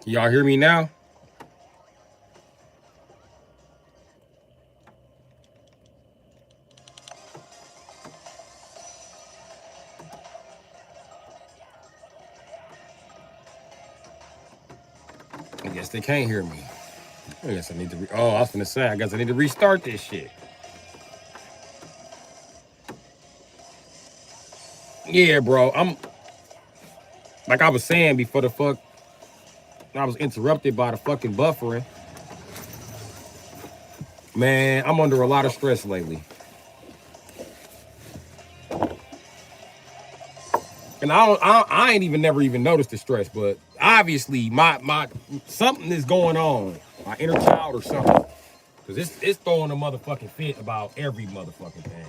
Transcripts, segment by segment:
Y'all hear me now? I guess they can't hear me. I guess I need to. Oh, I was gonna say. I guess I need to restart this shit. Yeah, bro. I'm like I was saying before the fuck. I was interrupted by the fucking buffering. Man, I'm under a lot of stress lately, and I ain't even never even noticed the stress, but obviously my something is going on, my inner child or something, because it's throwing a motherfucking fit about every motherfucking thing.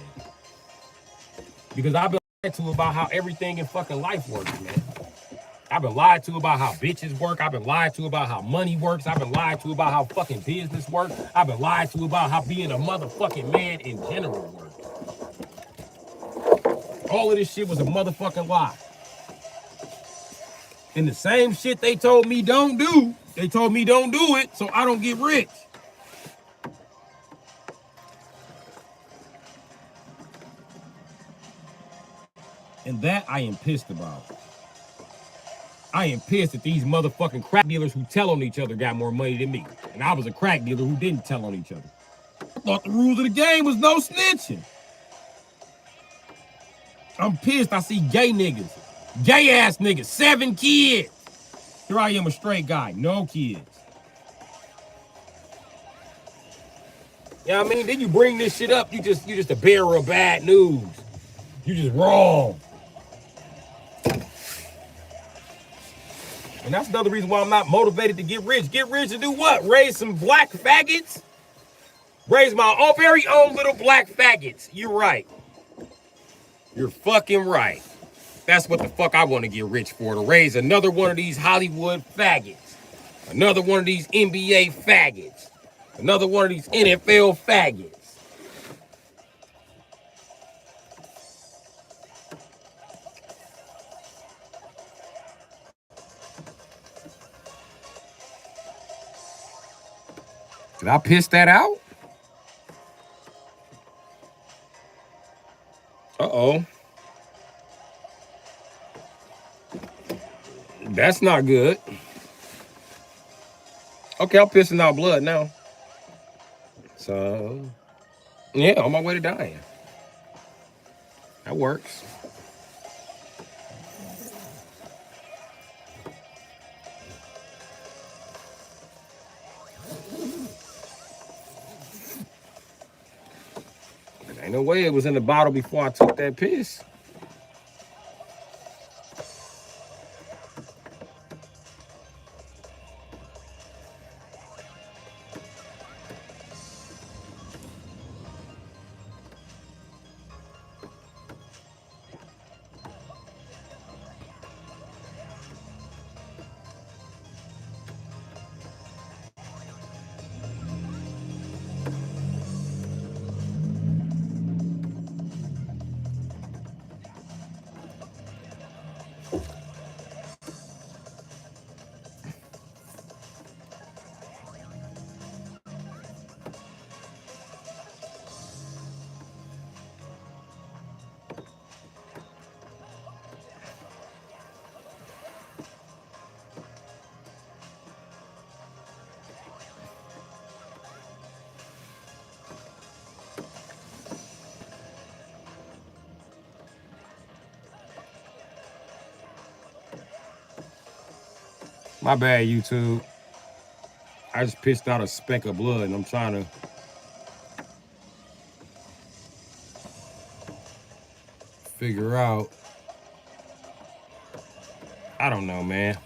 Because I've been lied to about how everything in fucking life works, man. I've been lied to about how bitches work. I've been lied to about how money works. I've been lied to about how fucking business works. I've been lied to about how being a motherfucking man in general works. All of this shit was a motherfucking lie. And the same shit they told me don't do, they told me don't do it so I don't get rich. And that I am pissed about. I am pissed that these motherfucking crack dealers who tell on each other got more money than me. And I was a crack dealer who didn't tell on each other. I thought the rules of the game was no snitching. I'm pissed I see gay niggas. Gay ass niggas, 7 kids. Here I am, a straight guy, no kids. You know what I mean? Then you bring this shit up, you just a bearer of bad news. You just wrong. And that's another reason why I'm not motivated to get rich. Get rich to do what? Raise some black faggots? Raise my very own little black faggots. You're right. You're fucking right. That's what the fuck I want to get rich for, to raise another one of these Hollywood faggots. Another one of these NBA faggots. Another one of these NFL faggots. Did I piss that out? Uh-oh. That's not good. Okay, I'm pissing out blood now. So, yeah, on my way to dying. That works. Ain't no way it was in the bottle before I took that piss. My bad, YouTube. I just pissed out a speck of blood and I'm trying to figure out. I don't know, man.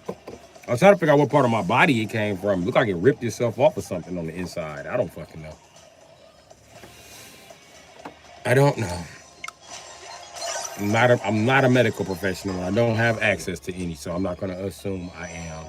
I was trying to figure out what part of my body it came from. It looked like it ripped itself off of something on the inside. I don't fucking know. I don't know. I'm not a medical professional. I don't have access to any, so I'm not going to assume I am.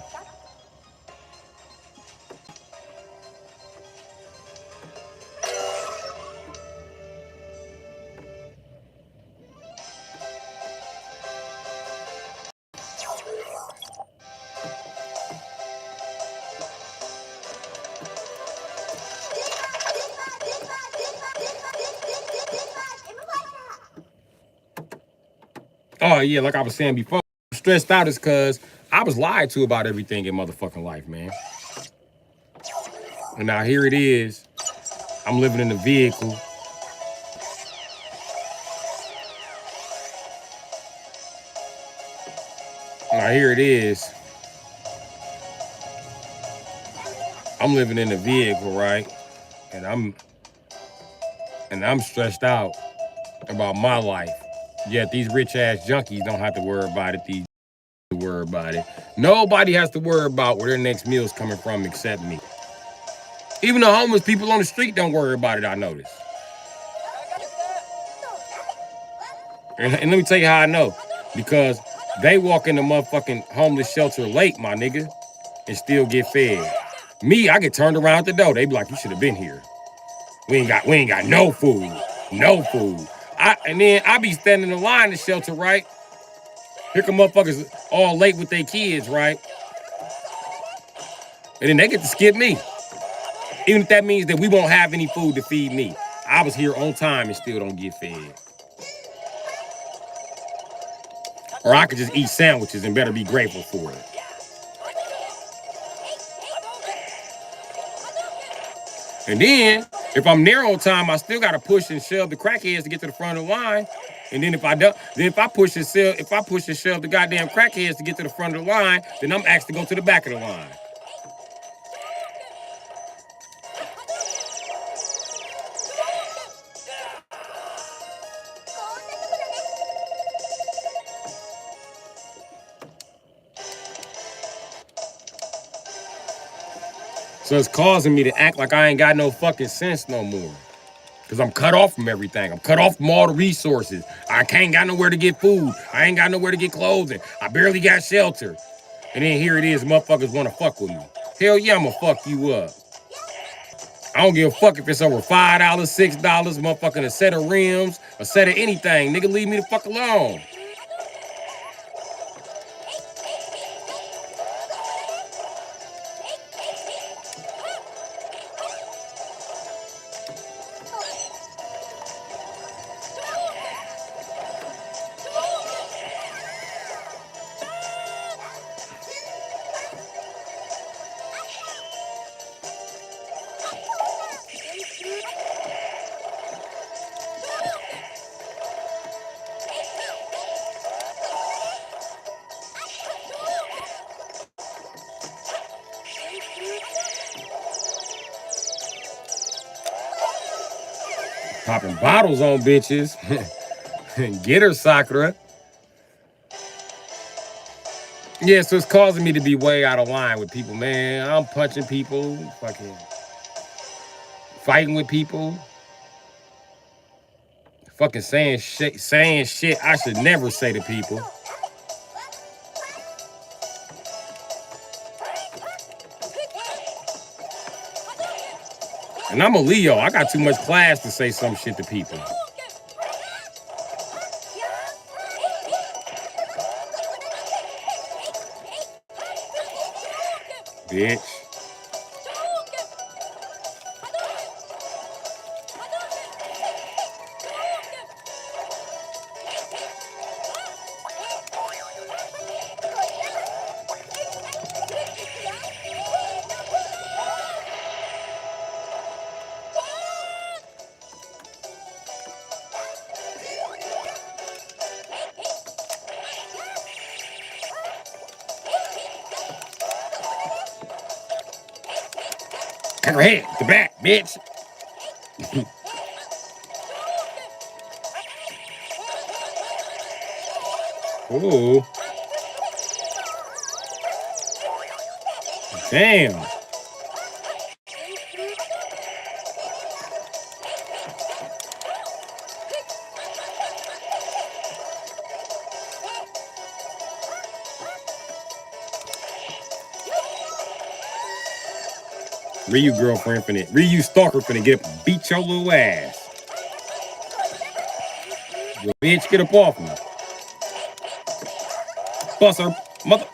Oh yeah, like I was saying before, stressed out is because I was lied to about everything in motherfucking life, man. And now here it is. I'm living in a vehicle. Now here it is. I'm living in a vehicle, right? And I'm stressed out about my life. Yet these rich ass junkies don't have to worry about it. These to worry about it. Nobody has to worry about where their next meal is coming from except me. Even the homeless people on the street don't worry about it, I notice. And let me tell you how I know. Because they walk in the motherfucking homeless shelter late, my nigga, and still get fed. Me, I get turned around at the door. They be like, you should have been here. We ain't got no food. No food. And then I be standing in line in the shelter, right? Here come motherfuckers all late with their kids, right? And then they get to skip me. Even if that means that we won't have any food to feed me. I was here on time and still don't get fed. Or I could just eat sandwiches and better be grateful for it. And then, if I'm near on time, I still gotta push and shove the crackheads to get to the front of the line. And then if I don't, then if I push and shove the goddamn crackheads to get to the front of the line, then I'm asked to go to the back of the line. So it's causing me to act like I ain't got no fucking sense no more. Because I'm cut off from everything. I'm cut off from all the resources. I can't got nowhere to get food. I ain't got nowhere to get clothing. I barely got shelter. And then here it is, motherfuckers want to fuck with me. Hell yeah, I'm going to fuck you up. I don't give a fuck if it's over $5, $6, motherfucking a set of rims, a set of anything. Nigga, leave me the fuck alone. Popping bottles on bitches. Get her, Sakura. Yeah, so it's causing me to be way out of line with people, man. I'm punching people, fucking fighting with people, fucking saying shit I should never say to people. And I'm a Leo. I got too much class to say some shit to people. Bitch. Cut her head, the back, bitch. Ooh. Damn. Ryu girlfriend finna, Ryu stalker finna get up and beat your little ass. Yo, bitch, get up off me. Bust her, mother.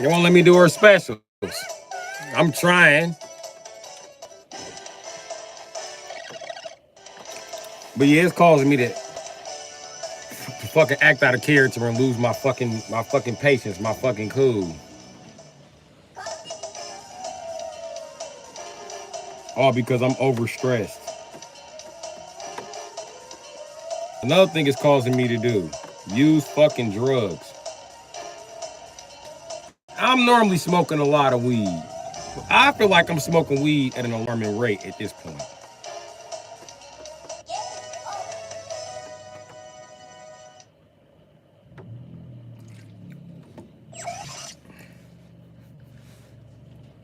They won't let me do her specials. I'm trying. But yeah, it's causing me to fucking act out of character and lose my fucking patience, my fucking cool. All because I'm overstressed. Another thing it's causing me to do, use fucking drugs. I'm normally smoking a lot of weed. I feel like I'm smoking weed at an alarming rate at this point.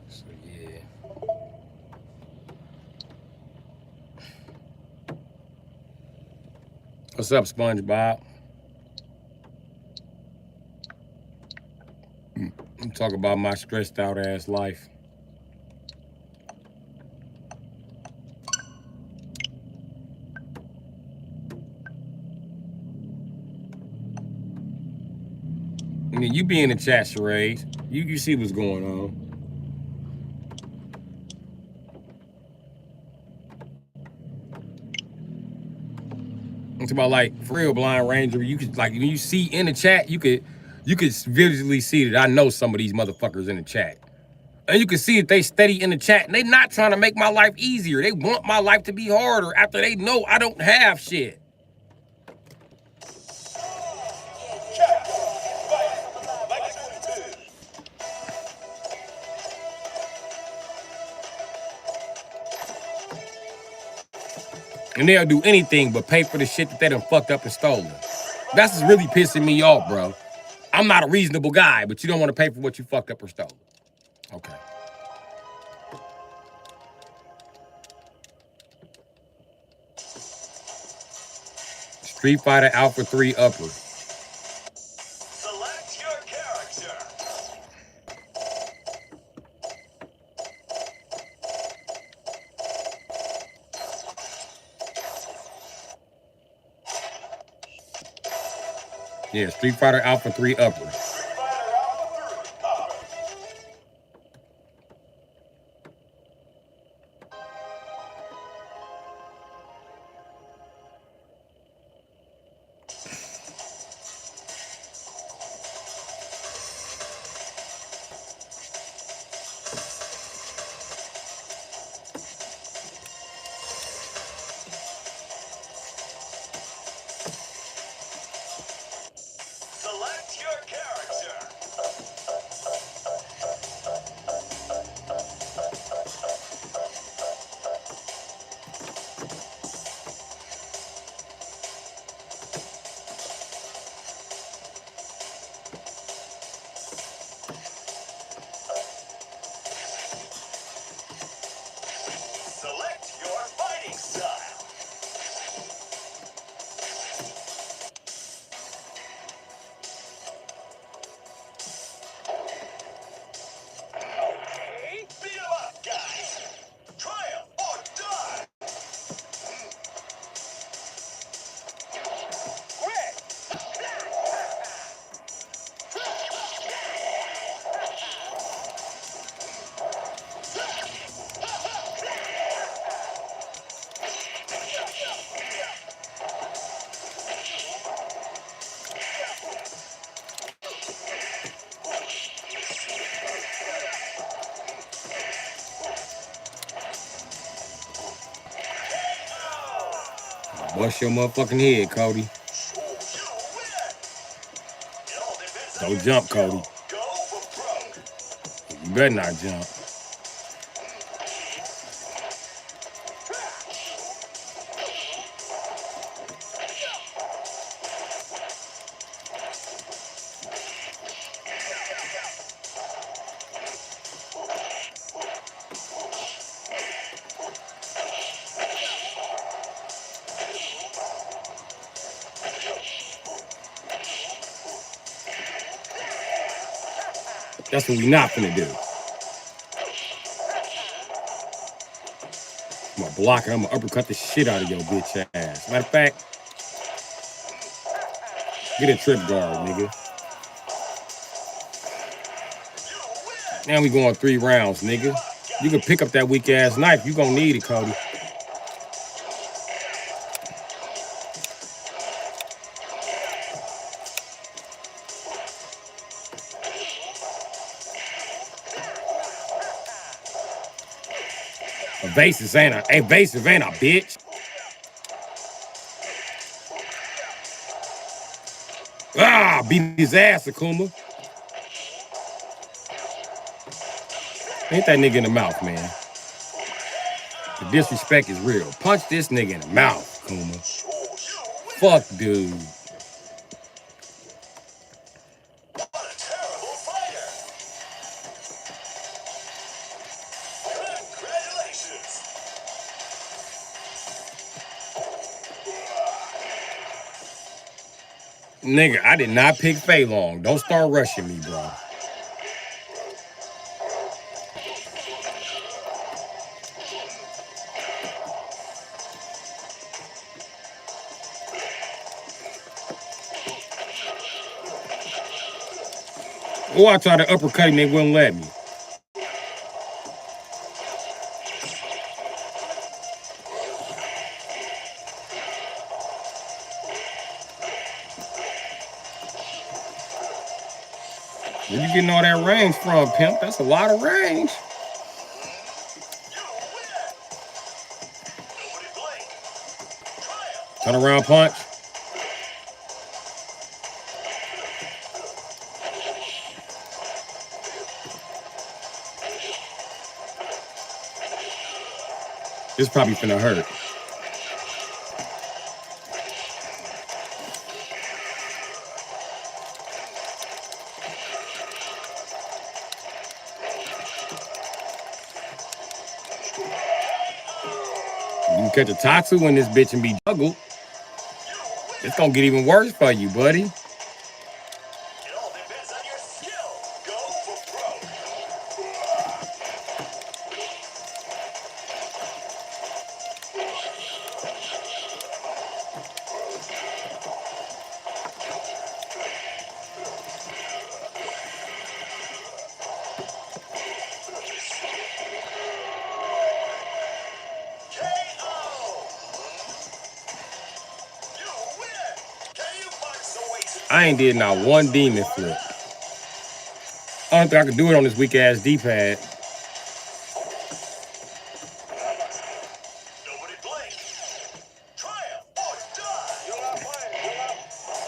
So yeah. What's up, SpongeBob? I'm talking about my stressed out ass life. I mean, you be in the chat, charades. You see what's going on. It's about like for real, Blind Ranger. You could like when you see in the chat, you could visually see that I know some of these motherfuckers in the chat. And you can see that they steady in the chat and they not trying to make my life easier. They want my life to be harder after they know I don't have shit. And they'll do anything but pay for the shit that they done fucked up and stolen. That's what's really pissing me off, bro. I'm not a reasonable guy, but you don't want to pay for what you fucked up or stole. Okay. Street Fighter Alpha 3 upper. Select your character. Yeah, Street Fighter Alpha 3 upper. Select your character. Select your fighting style. Okay, beat 'em up, guys. Triumph or die. Quick. Bust your motherfucking head, Cody. Don't jump, Cody. Go for broke. You better not jump. That's what we not finna do. I'm gonna block it. I'm gonna uppercut the shit out of your bitch ass. Matter of fact, get a trip guard, nigga. Now we going 3 rounds, nigga. You can pick up that weak ass knife. You gonna need it, Cody. Evasive ain't a bitch. Ah, beat his ass, Akuma. Ain't that nigga in the mouth, man. The disrespect is real. Punch this nigga in the mouth, Akuma. Fuck, dude. What a terrible fighter. Congratulations. Nigga, I did not pick Fei Long. Don't start rushing me, bro. Or I tried to uppercut him, they wouldn't let me. Where you getting all that range from, pimp? That's a lot of range. Turn around punch. This probably finna hurt. You can catch a Tatsu in this bitch and be juggled. It's gonna get even worse for you, buddy. It all depends on your skill. Go for broke. I ain't did not one demon flip. I don't think I could do it on this weak ass D-pad. Nobody blink. Triumph or die. You're not playing. You're not playing.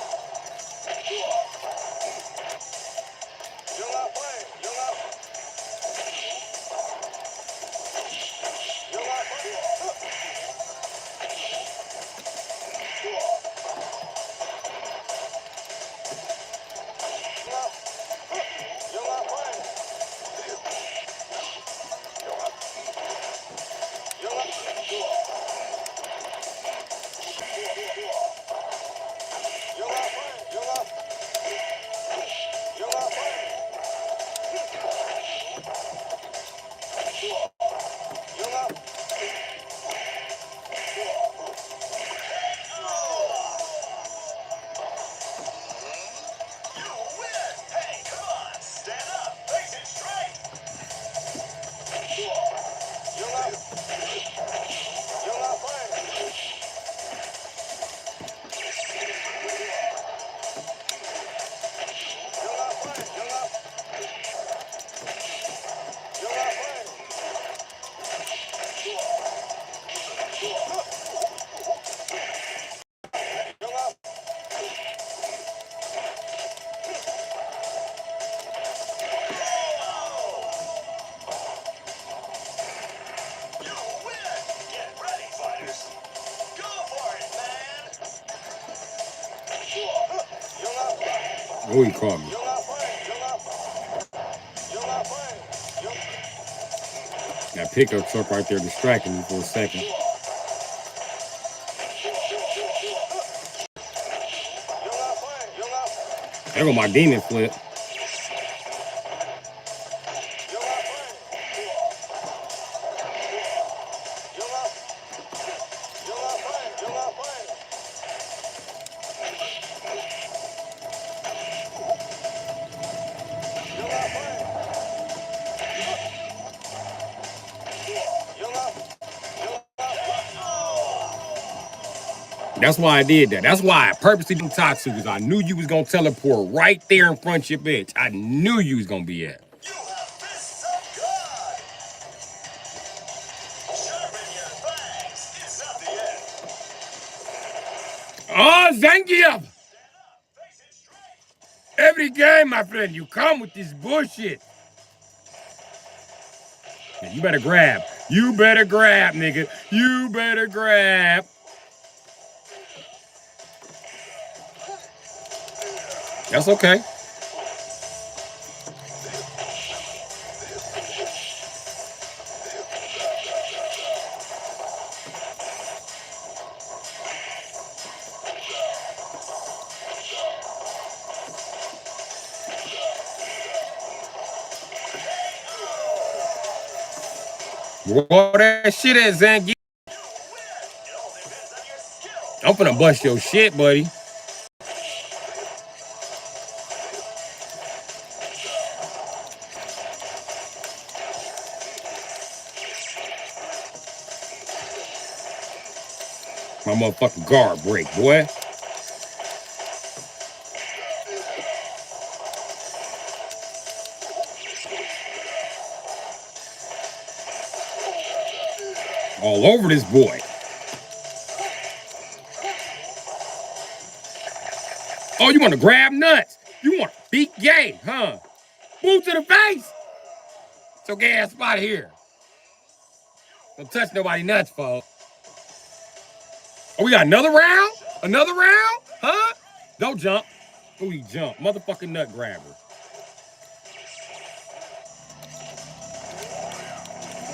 Oh, he caught me. That pickup truck right there distracting me for a second. There go my demon flip. That's why I did that. That's why I purposely didn't talk to you, because I knew you was gonna teleport right there in front of your bitch. I knew you was gonna be at. You have missed some good. Sharpen your fangs. It's not the end. Oh, thank you. Stand up. Face it straight. Every game, my friend, you come with this bullshit. Yeah, you better grab. You better grab, nigga. You better grab. That's okay. Roll that shit at Zangief. You win. It all depends on your skill. I'm finna bust your shit, buddy. My motherfucking guard break, boy. All over this boy. Oh, you want to grab nuts? You want to beat gay, huh? Boot to the face. So gay ass out of here. Don't touch nobody nuts, folks. Oh, we got another round? Another round? Huh? Don't jump. Ooh, he jump. Motherfucking nut grabber.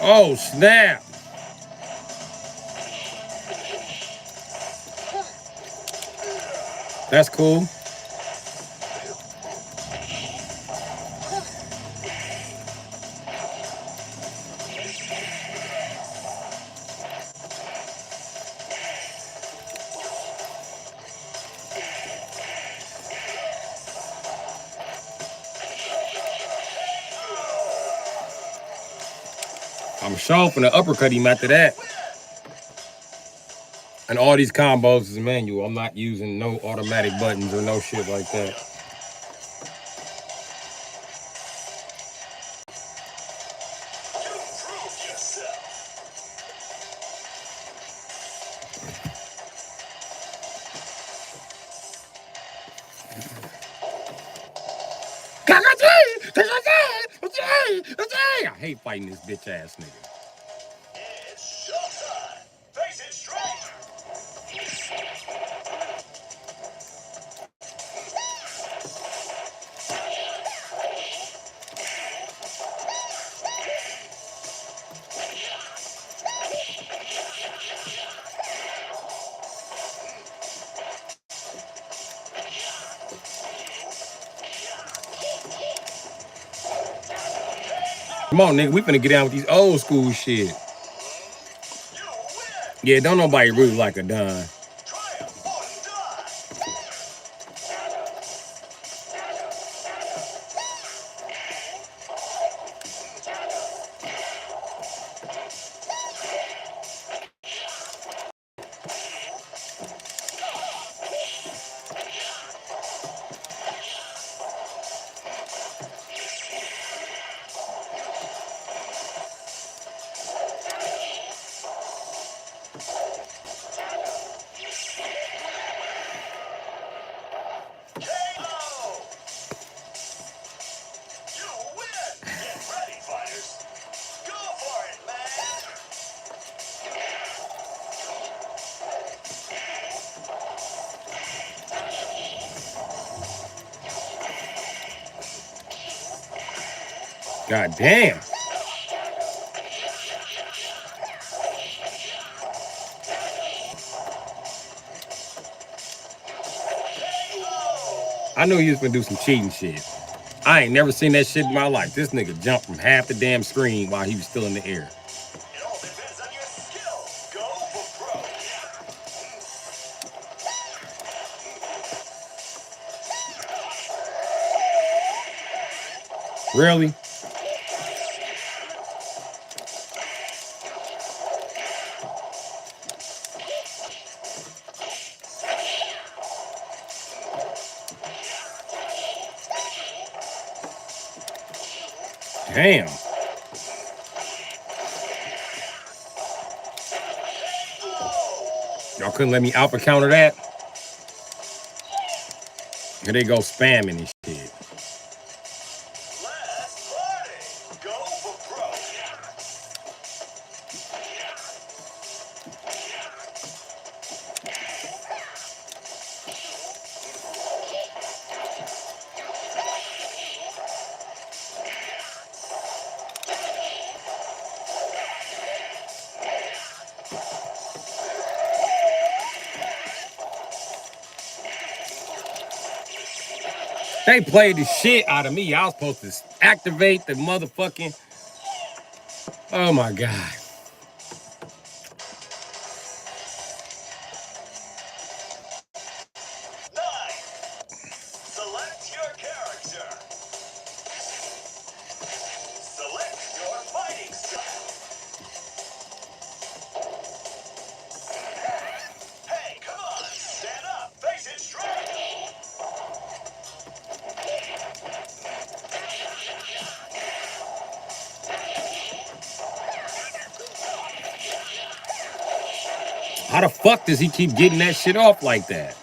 Oh, snap. That's cool. I'm sure finna uppercut him after that. And all these combos is manual. I'm not using no automatic buttons or no shit like that. You proved yourself. I hate fighting this bitch ass nigga. It's showtime. Face it straight. Come on, nigga. We finna get down with these old school shit. You win. Yeah, don't nobody really like a Don. Triumph or die. KO. You win. Get ready, fighters. Go for it, man. God damn. I knew he was gonna do some cheating shit. I ain't never seen that shit in my life. This nigga jumped from half the damn screen while he was still in the air. It all depends on your skill. Go for broke. Really? Damn. Y'all couldn't let me alpha counter that? Here they go spamming and shit. Last party. Go for broke. They played the shit out of me. I was supposed to activate the motherfucking. Oh my God. 9. Select your character. Select your fighting style. Hey, come on. Stand up. Face it straight. How the fuck does he keep getting that shit off like that?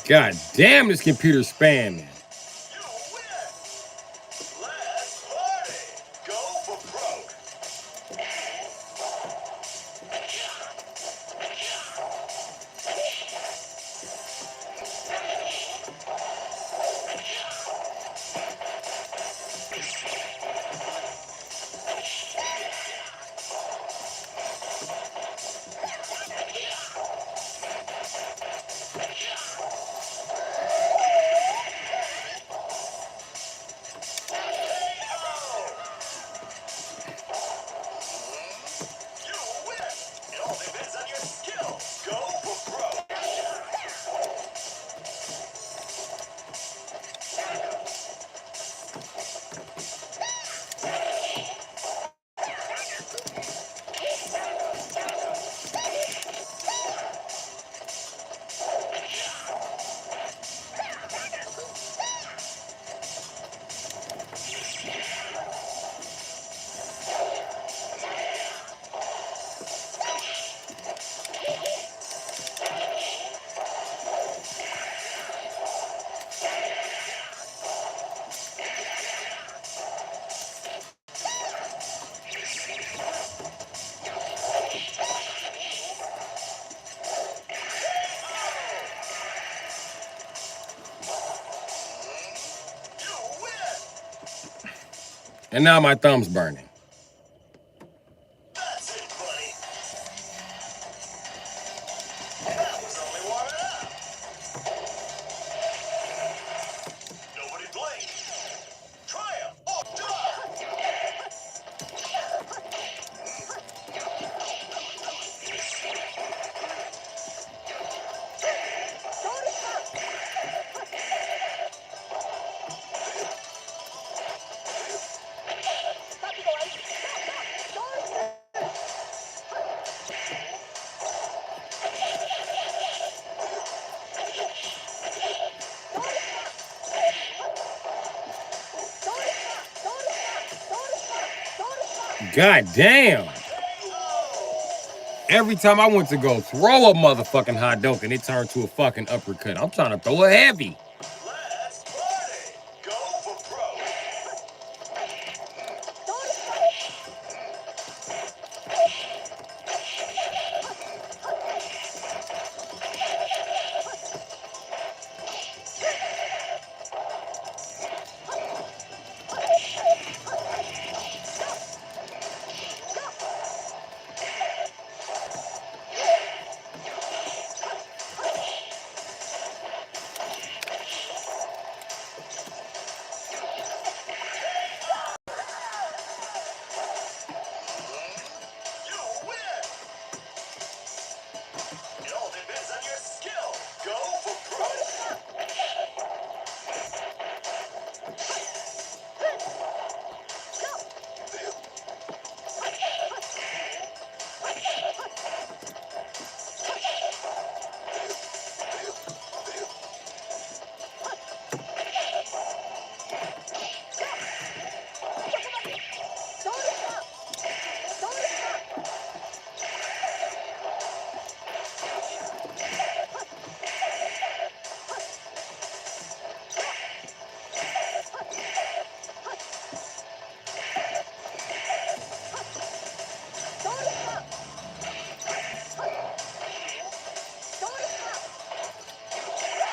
God damn, this computer's spamming. You win. Last party. Go for broke. You win. It all depends on your skill. Go for broke. You win. And now my thumb's burning. That's it, buddy. That was only warming up. Nobody blink. Triumph or die. God damn. Every time I went to go throw a motherfucking hot dog and it turned to a fucking uppercut. I'm trying to throw a heavy. Last party. Go for broke.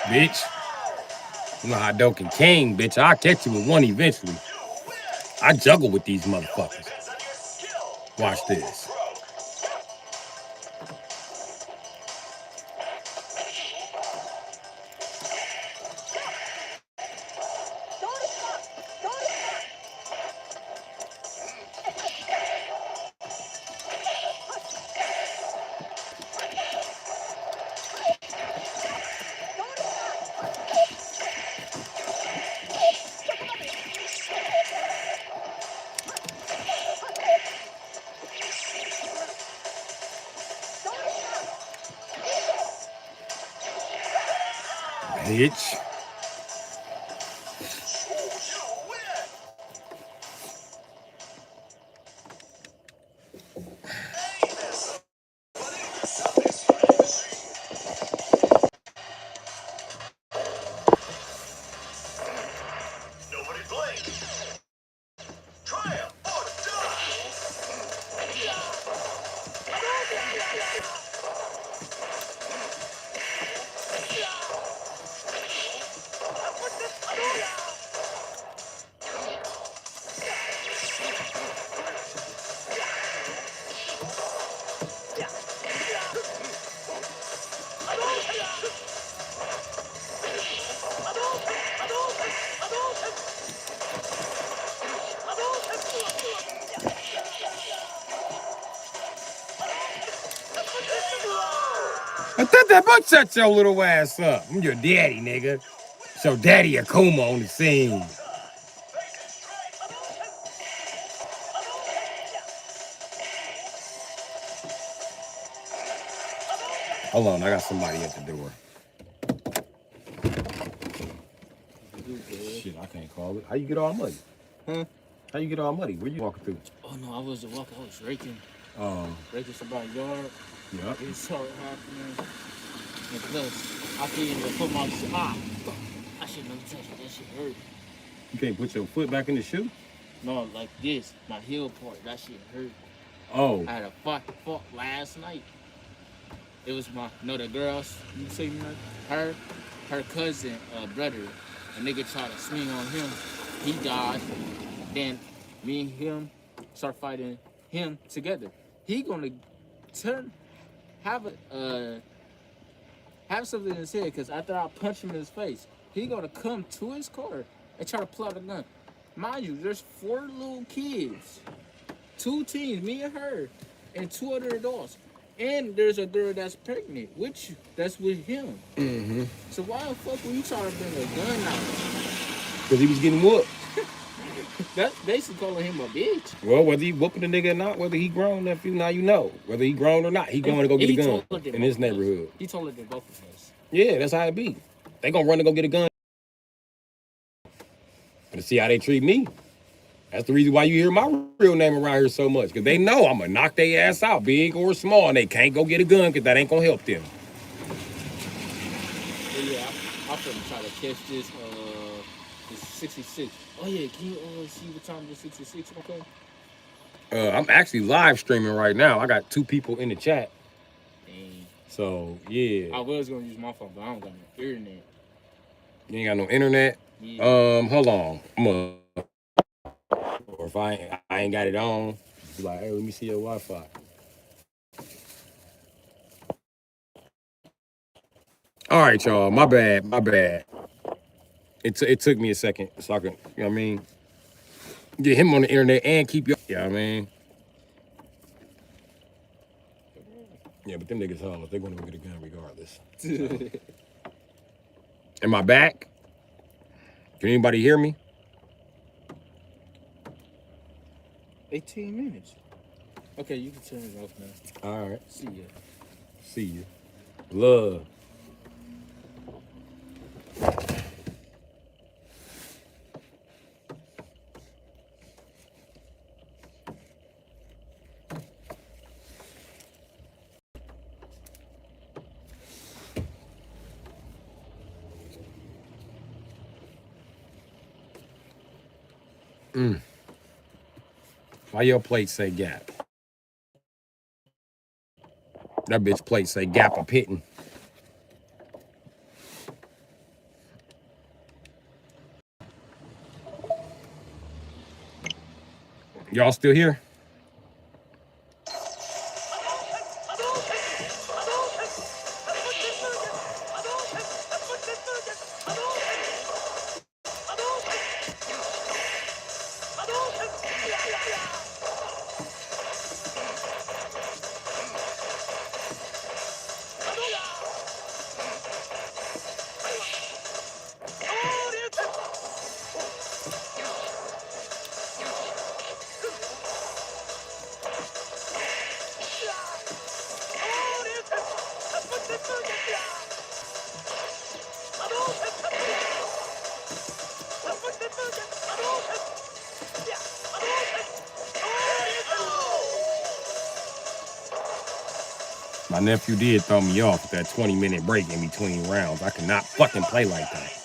bitch. You know how Doken King, bitch. I'll catch you with one eventually. I juggle with these motherfuckers. Watch this. Bitch. Nobody blink. Triumph or die. I thought that about shut your little ass up. I'm your daddy, nigga. So Daddy Akuma on the scene. Hold on, I got somebody at the door. Shit, I can't call it. How you get all muddy? Huh? How you get all muddy? Where you walking through? Oh no, I wasn't walking. I was raking. Um, Raking somebody's yard. yeah. It started happening. And plus, I couldn't even put my fuck. I shouldn't have touched it. That shit hurt. You can't put your foot back in the shoe? No, like this. My heel part. That shit hurt. Oh. I had a fuck last night. It was the girls. You see me? Her cousin, brother. A nigga tried to swing on him. He died. Then me and him start fighting him together. He gonna have something in his head, because after I punch him in his face, he gonna come to his car and try to pull out a gun. Mind you, there's 4 little kids, 2 teens, me and her, and 2 other adults. And there's a girl that's pregnant, that's with him. Mm-hmm. So why the fuck were you trying to bring a gun out? Because he was getting whooped. That's basically calling him a bitch. Well, whether he whooping the nigga or not, whether he grown, nephew, now you know. Whether he grown or not, he going to go get a gun in his neighborhood. He told it to both of us. Yeah, that's how it be. They gonna run to go get a gun. To see how they treat me. That's the reason why you hear my real name around here so much. Because they know I'm going to knock their ass out, big or small, and they can't go get a gun because that ain't going to help them. But yeah, I'm finna try to catch this 66. Oh yeah, can you see what time the 66 okay? I'm actually live streaming right now. I got 2 people in the chat. Dang. So, yeah. I was going to use my phone, but I don't got no internet. You ain't got no internet? Yeah. Hold on. Or if I ain't got it on, be like, hey, let me see your Wi-Fi. All right, y'all. My bad. It took me a second so I can, you know what I mean, get him on the internet and keep you, you know what I mean? Yeah, but them niggas holler. They're going to go get a gun regardless. So. Am I back? Can anybody hear me? 18 minutes. Okay, you can turn it off now. All right. See ya. See you. Love. Why your plate say Gap? That bitch plate say Gap a pitting. Y'all still here? My nephew did throw me off with that 20-minute break in between rounds. I cannot fucking play like that.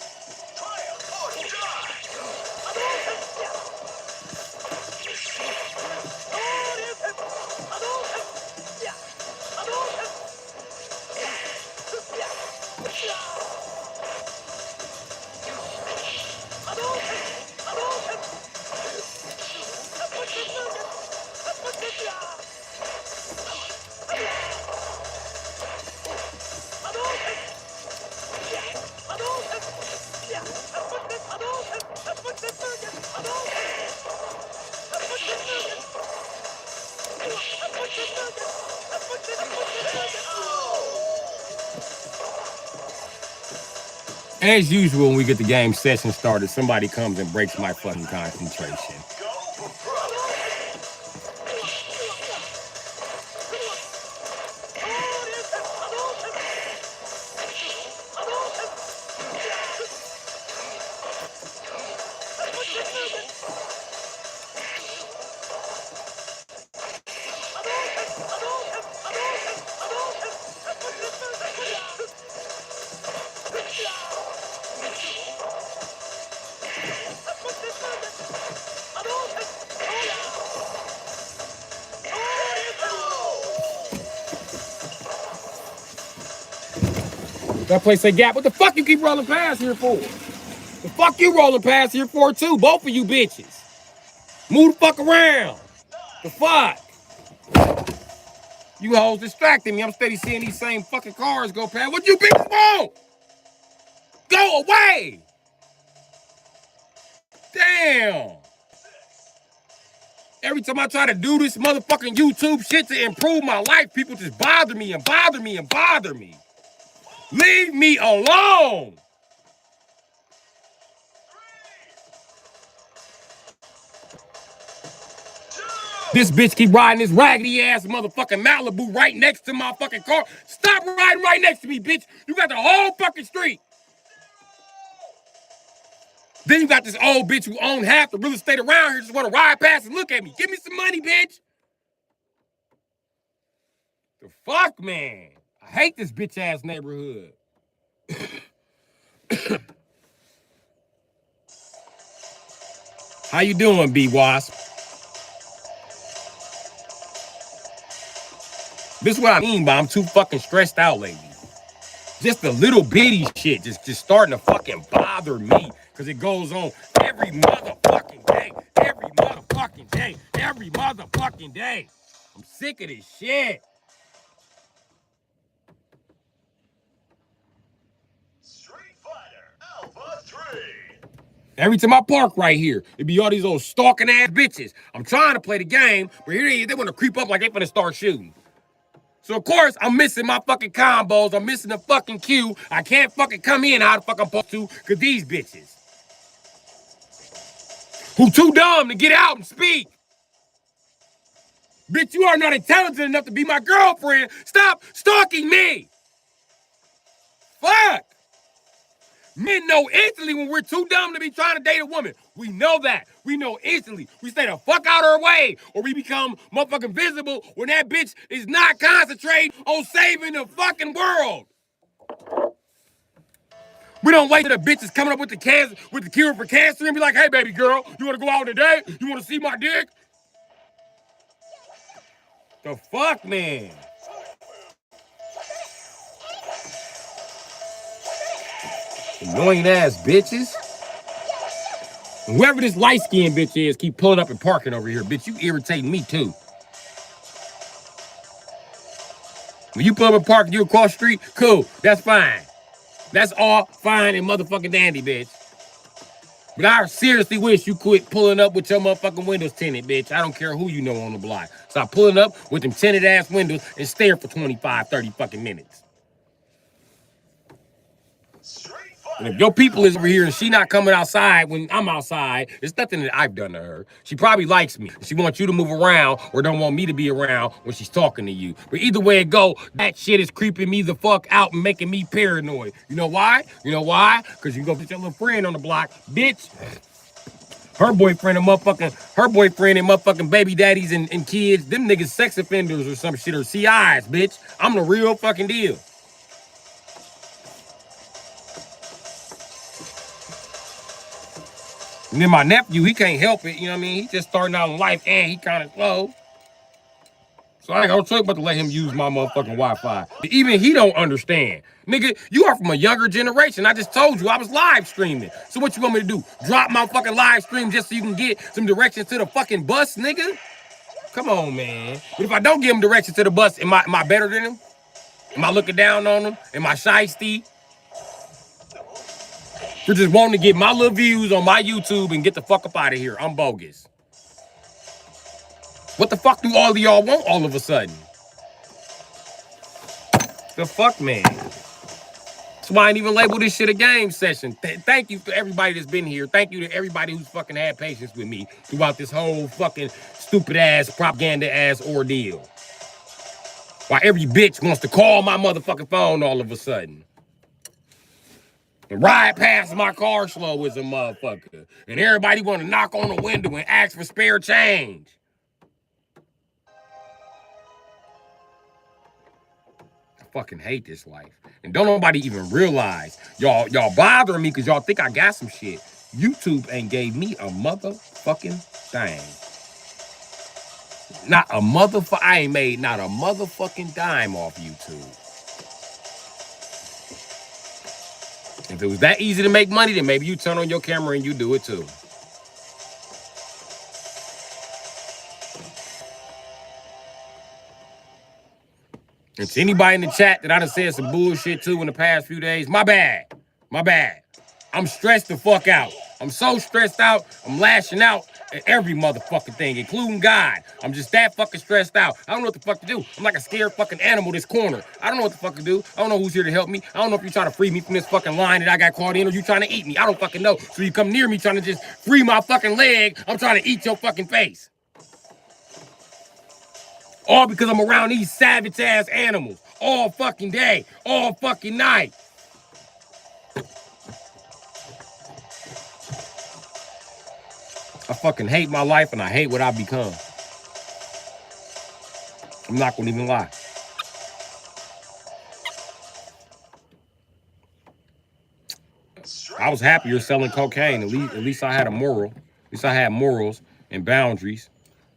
As usual, when we get the game session started, somebody comes and breaks my fucking concentration. That place say, Gap, what the fuck you keep rolling past here for? The fuck you rolling past here for too? Both of you bitches. Move the fuck around. The fuck? You hoes distracting me. I'm steady seeing these same fucking cars go past. What you bitches want? Go away. Damn. Every time I try to do this motherfucking YouTube shit to improve my life, people just bother me and bother me and bother me. Leave me alone. This bitch keep riding this raggedy ass motherfucking Malibu right next to my fucking car. Stop riding right next to me, bitch. You got the whole fucking street. Then you got this old bitch who own half the real estate around here just want to ride past and look at me. Give me some money, bitch. The fuck, man? I hate this bitch ass neighborhood. How you doing, B-Wasp? This is what I mean by I'm too fucking stressed out lately. Just the little bitty shit just starting to fucking bother me because it goes on every motherfucking day. Every motherfucking day. Every motherfucking day. I'm sick of this shit. Street Fighter Alpha 3. Every time I park right here, it be all these old stalking ass bitches. I'm trying to play the game, but here they want to creep up like they finna start shooting. So, of course, I'm missing my fucking combos. I'm missing the fucking queue. I can't fucking come in how the fuck I'm supposed to because these bitches who too dumb to get out and speak. Bitch, you are not intelligent enough to be my girlfriend. Stop stalking me. Fuck. Men know instantly when we're too dumb to be trying to date a woman. We know that. We know instantly. We stay the fuck out of her way or we become motherfucking visible when that bitch is not concentrating on saving the fucking world. We don't wait till the bitch is coming up with the cure for cancer and be like, hey, baby girl, you want to go out today? You want to see my dick? The fuck, man? Annoying ass bitches. Whoever this light-skinned bitch is, keep pulling up and parking over here. Bitch, you irritating me too. When you pull up and park and you across the street, cool, that's fine. That's all fine and motherfucking dandy, bitch. But I seriously wish you quit pulling up with your motherfucking windows tinted, bitch. I don't care who you know on the block. Stop pulling up with them tinted ass windows and stare for 25, 30 fucking minutes. And if your people is over here and she not coming outside when I'm outside, it's nothing that I've done to her. She probably likes me. She wants you to move around or don't want me to be around when she's talking to you. But either way it go, that shit is creeping me the fuck out and making me paranoid. You know why? You know why? Because you go put your little friend on the block, bitch. Her boyfriend and motherfucking baby daddies and kids, them niggas sex offenders or some shit or CIs, bitch. I'm the real fucking deal. And then my nephew, he can't help it, you know what I mean? He just starting out in life and he kind of slow. So I ain't gonna choice but to let him use my motherfucking Wi-Fi. Even he don't understand. Nigga, you are from a younger generation. I just told you I was live streaming. So what you want me to do? Drop my fucking live stream just so you can get some directions to the fucking bus, nigga? Come on, man. But if I don't give him directions to the bus, am I better than him? Am I looking down on him? Am I shiesty? For just wanting to get my little views on my YouTube and get the fuck up out of here. I'm bogus. What the fuck do all of y'all want all of a sudden? The fuck, man? That's why I ain't even label this shit a game session. Thank you to everybody that's been here. Thank you to everybody who's fucking had patience with me throughout this whole fucking stupid ass, propaganda ass ordeal. Why every bitch wants to call my motherfucking phone all of a sudden. And ride past my car slow as a motherfucker. And everybody want to knock on the window and ask for spare change. I fucking hate this life. And don't nobody even realize. Y'all bothering me because y'all think I got some shit. YouTube ain't gave me a motherfucking thing. Not a motherfucker. I ain't made not a motherfucking dime off YouTube. If it was that easy to make money, then maybe you turn on your camera and you do it too. And to anybody in the chat that I done said some bullshit to in the past few days, my bad. My bad. I'm stressed the fuck out. I'm so stressed out, I'm lashing out at every motherfucking thing, including God. I'm just that fucking stressed out. I don't know what the fuck to do. I'm like a scared fucking animal this corner. I don't know what the fuck to do. I don't know who's here to help me. I don't know if you're trying to free me from this fucking line that I got caught in or you trying to eat me. I don't fucking know. So you come near me trying to just free my fucking leg. I'm trying to eat your fucking face. All because I'm around these savage ass animals all fucking day, all fucking night. I fucking hate my life and I hate what I've become. I'm not gonna even lie. I was happier selling cocaine. At least I had a moral. At least I had morals and boundaries,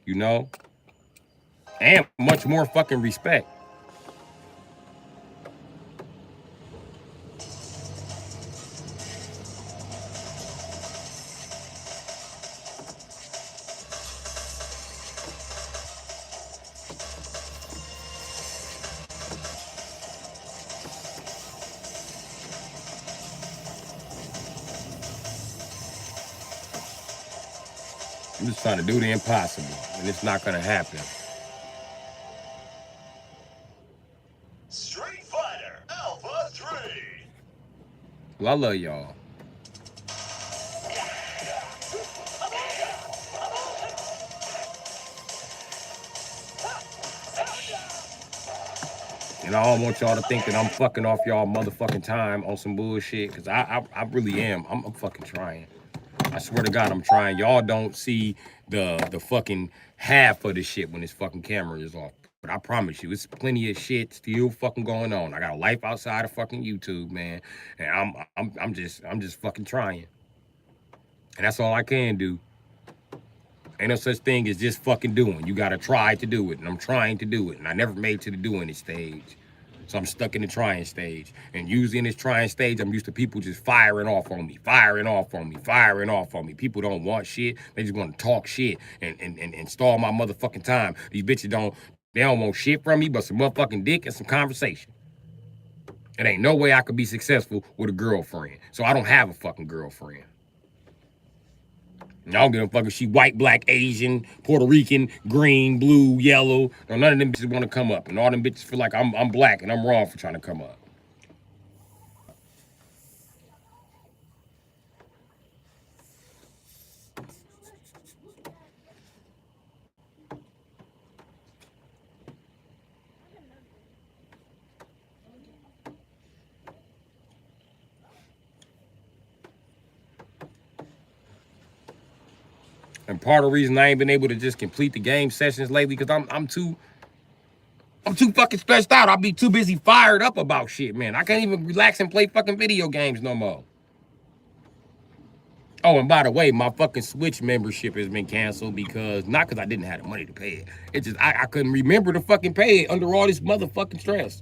you know? And much more fucking respect. I'm just trying to do the impossible, and it's not gonna happen. Street Fighter Alpha 3. Well, I love y'all. And I don't want y'all to think that I'm fucking off y'all motherfucking time on some bullshit, because I really am. I'm fucking trying. I swear to God, I'm trying. Y'all don't see the fucking half of the shit when this fucking camera is off. But I promise you, it's plenty of shit still fucking going on. I got a life outside of fucking YouTube, man. And I'm just fucking trying. And that's all I can do. Ain't no such thing as just fucking doing. You gotta try to do it. And I'm trying to do it. And I never made it to the doing it stage. So I'm stuck in the trying stage. And usually in this trying stage, I'm used to people just firing off on me, firing off on me, firing off on me. People don't want shit. They just want to talk shit and stall my motherfucking time. These bitches they don't want shit from me but some motherfucking dick and some conversation. It ain't no way I could be successful with a girlfriend. So I don't have a fucking girlfriend. I don't give a fuck if she white, black, Asian, Puerto Rican, green, blue, yellow. No, none of them bitches want to come up. And all them bitches feel like I'm black and I'm wrong for trying to come up. And part of the reason I ain't been able to just complete the game sessions lately, because I'm too fucking stressed out. I'll be too busy fired up about shit, man. I can't even relax and play fucking video games no more. Oh, and by the way, my fucking Switch membership has been canceled because, not because I didn't have the money to pay it. It's just I couldn't remember to fucking pay it under all this motherfucking stress.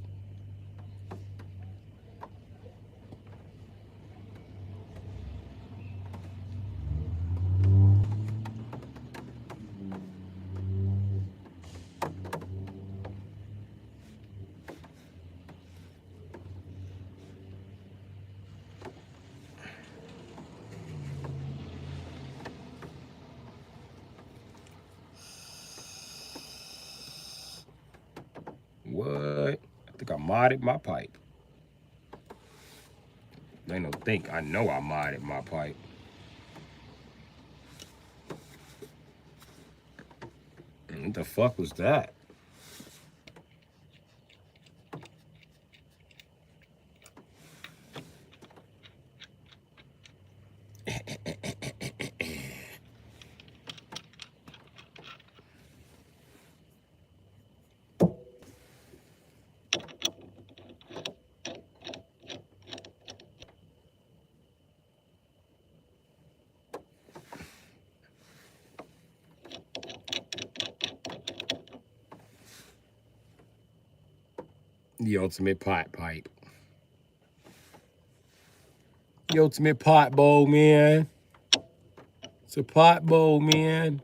What? I think I modded my pipe. They don't think. I know I modded my pipe. What the fuck was that? The ultimate pot pipe. The ultimate pot bowl, man. It's a pot bowl, man.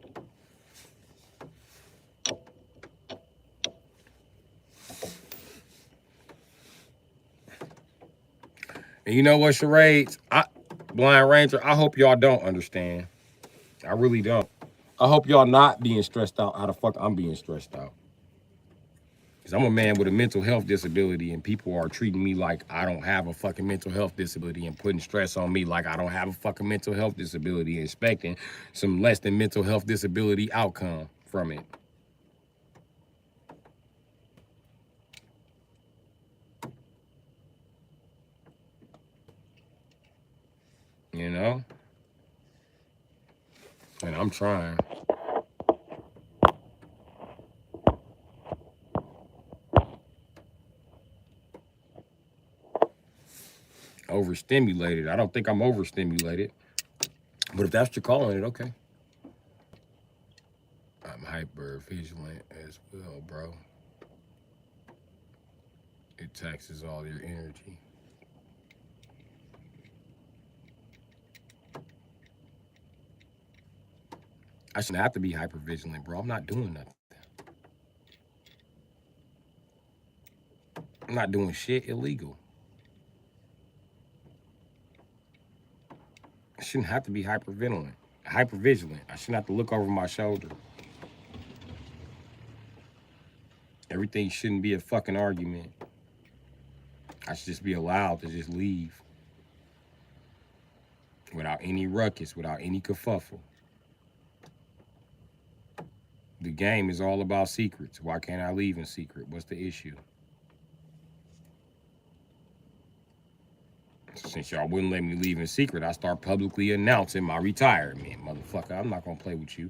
And you know what, charades? Blind Ranger, I hope y'all don't understand. I really don't. I hope y'all not being stressed out how the fuck I'm being stressed out. Because I'm a man with a mental health disability and people are treating me like I don't have a fucking mental health disability and putting stress on me like I don't have a fucking mental health disability and expecting some less than mental health disability outcome from it. You know? And I'm trying. Overstimulated. I don't think I'm overstimulated. But if that's what you're calling it, okay. I'm hyper vigilant as well, bro. It taxes all your energy. I shouldn't have to be hyper vigilant, bro. I'm not doing nothing. I'm not doing shit illegal. I shouldn't have to be hyper vigilant. I shouldn't have to look over my shoulder. Everything shouldn't be a fucking argument. I should just be allowed to just leave. Without any ruckus, without any kerfuffle. The game is all about secrets. Why can't I leave in secret? What's the issue? Since y'all wouldn't let me leave in secret, I start publicly announcing my retirement. Motherfucker, I'm not gonna play with you.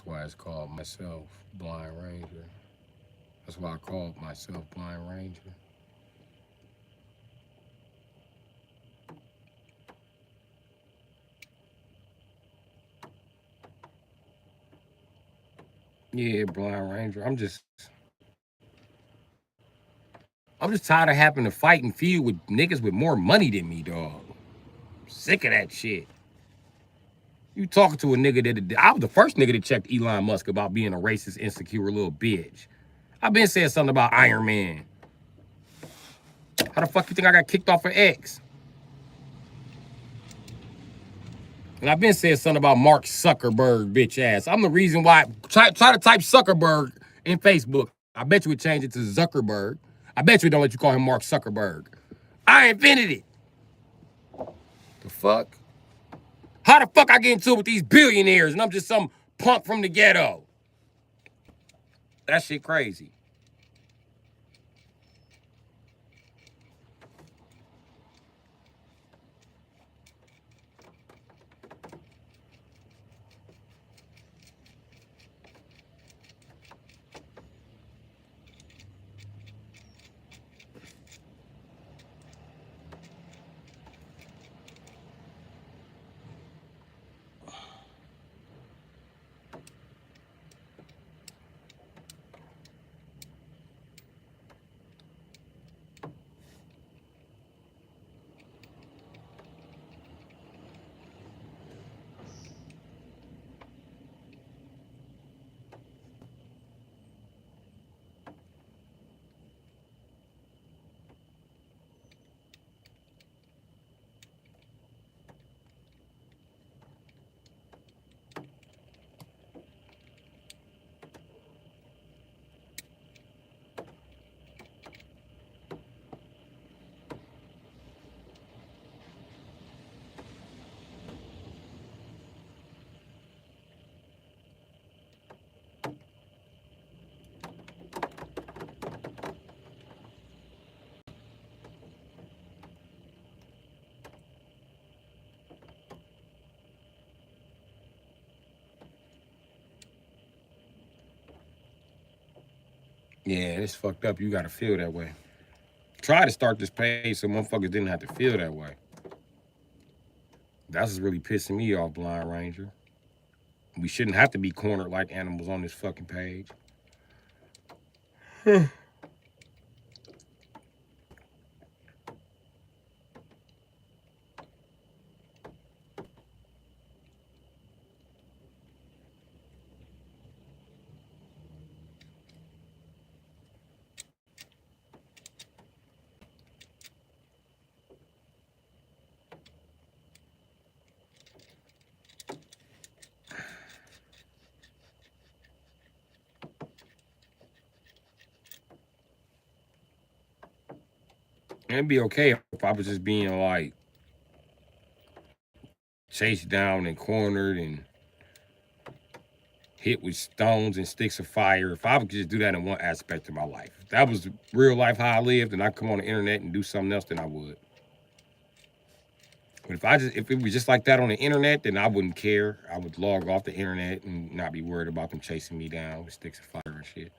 That's why it's called myself Blind Ranger. That's why I called myself Blind Ranger. Yeah, Blind Ranger. I'm just tired of having to fight and feud with niggas with more money than me, dog. Sick of that shit. You talking to a nigga that I was the first nigga that checked Elon Musk about being a racist, insecure little bitch. I've been saying something about Iron Man. How the fuck you think I got kicked off of X? And I've been saying something about Mark Zuckerberg, bitch ass. I'm the reason why. Try to type Zuckerberg in Facebook. I bet you would change it to Zuckerberg. I bet you don't let you call him Mark Zuckerberg. I invented it. The fuck? How the fuck I get into it with these billionaires and I'm just some punk from the ghetto? That shit crazy. Yeah, it's fucked up. You gotta feel that way. Try to start this page so motherfuckers didn't have to feel that way. That's what's really pissing me off, Blind Ranger. We shouldn't have to be cornered like animals on this fucking page. It'd be okay if I was just being like chased down and cornered and hit with stones and sticks of fire. If I would just do that in one aspect of my life, if that was real life how I lived, and I come on the internet and do something else, then I would. But if it was just like that on the internet, then I wouldn't care. I would log off the internet and not be worried about them chasing me down with sticks of fire and shit.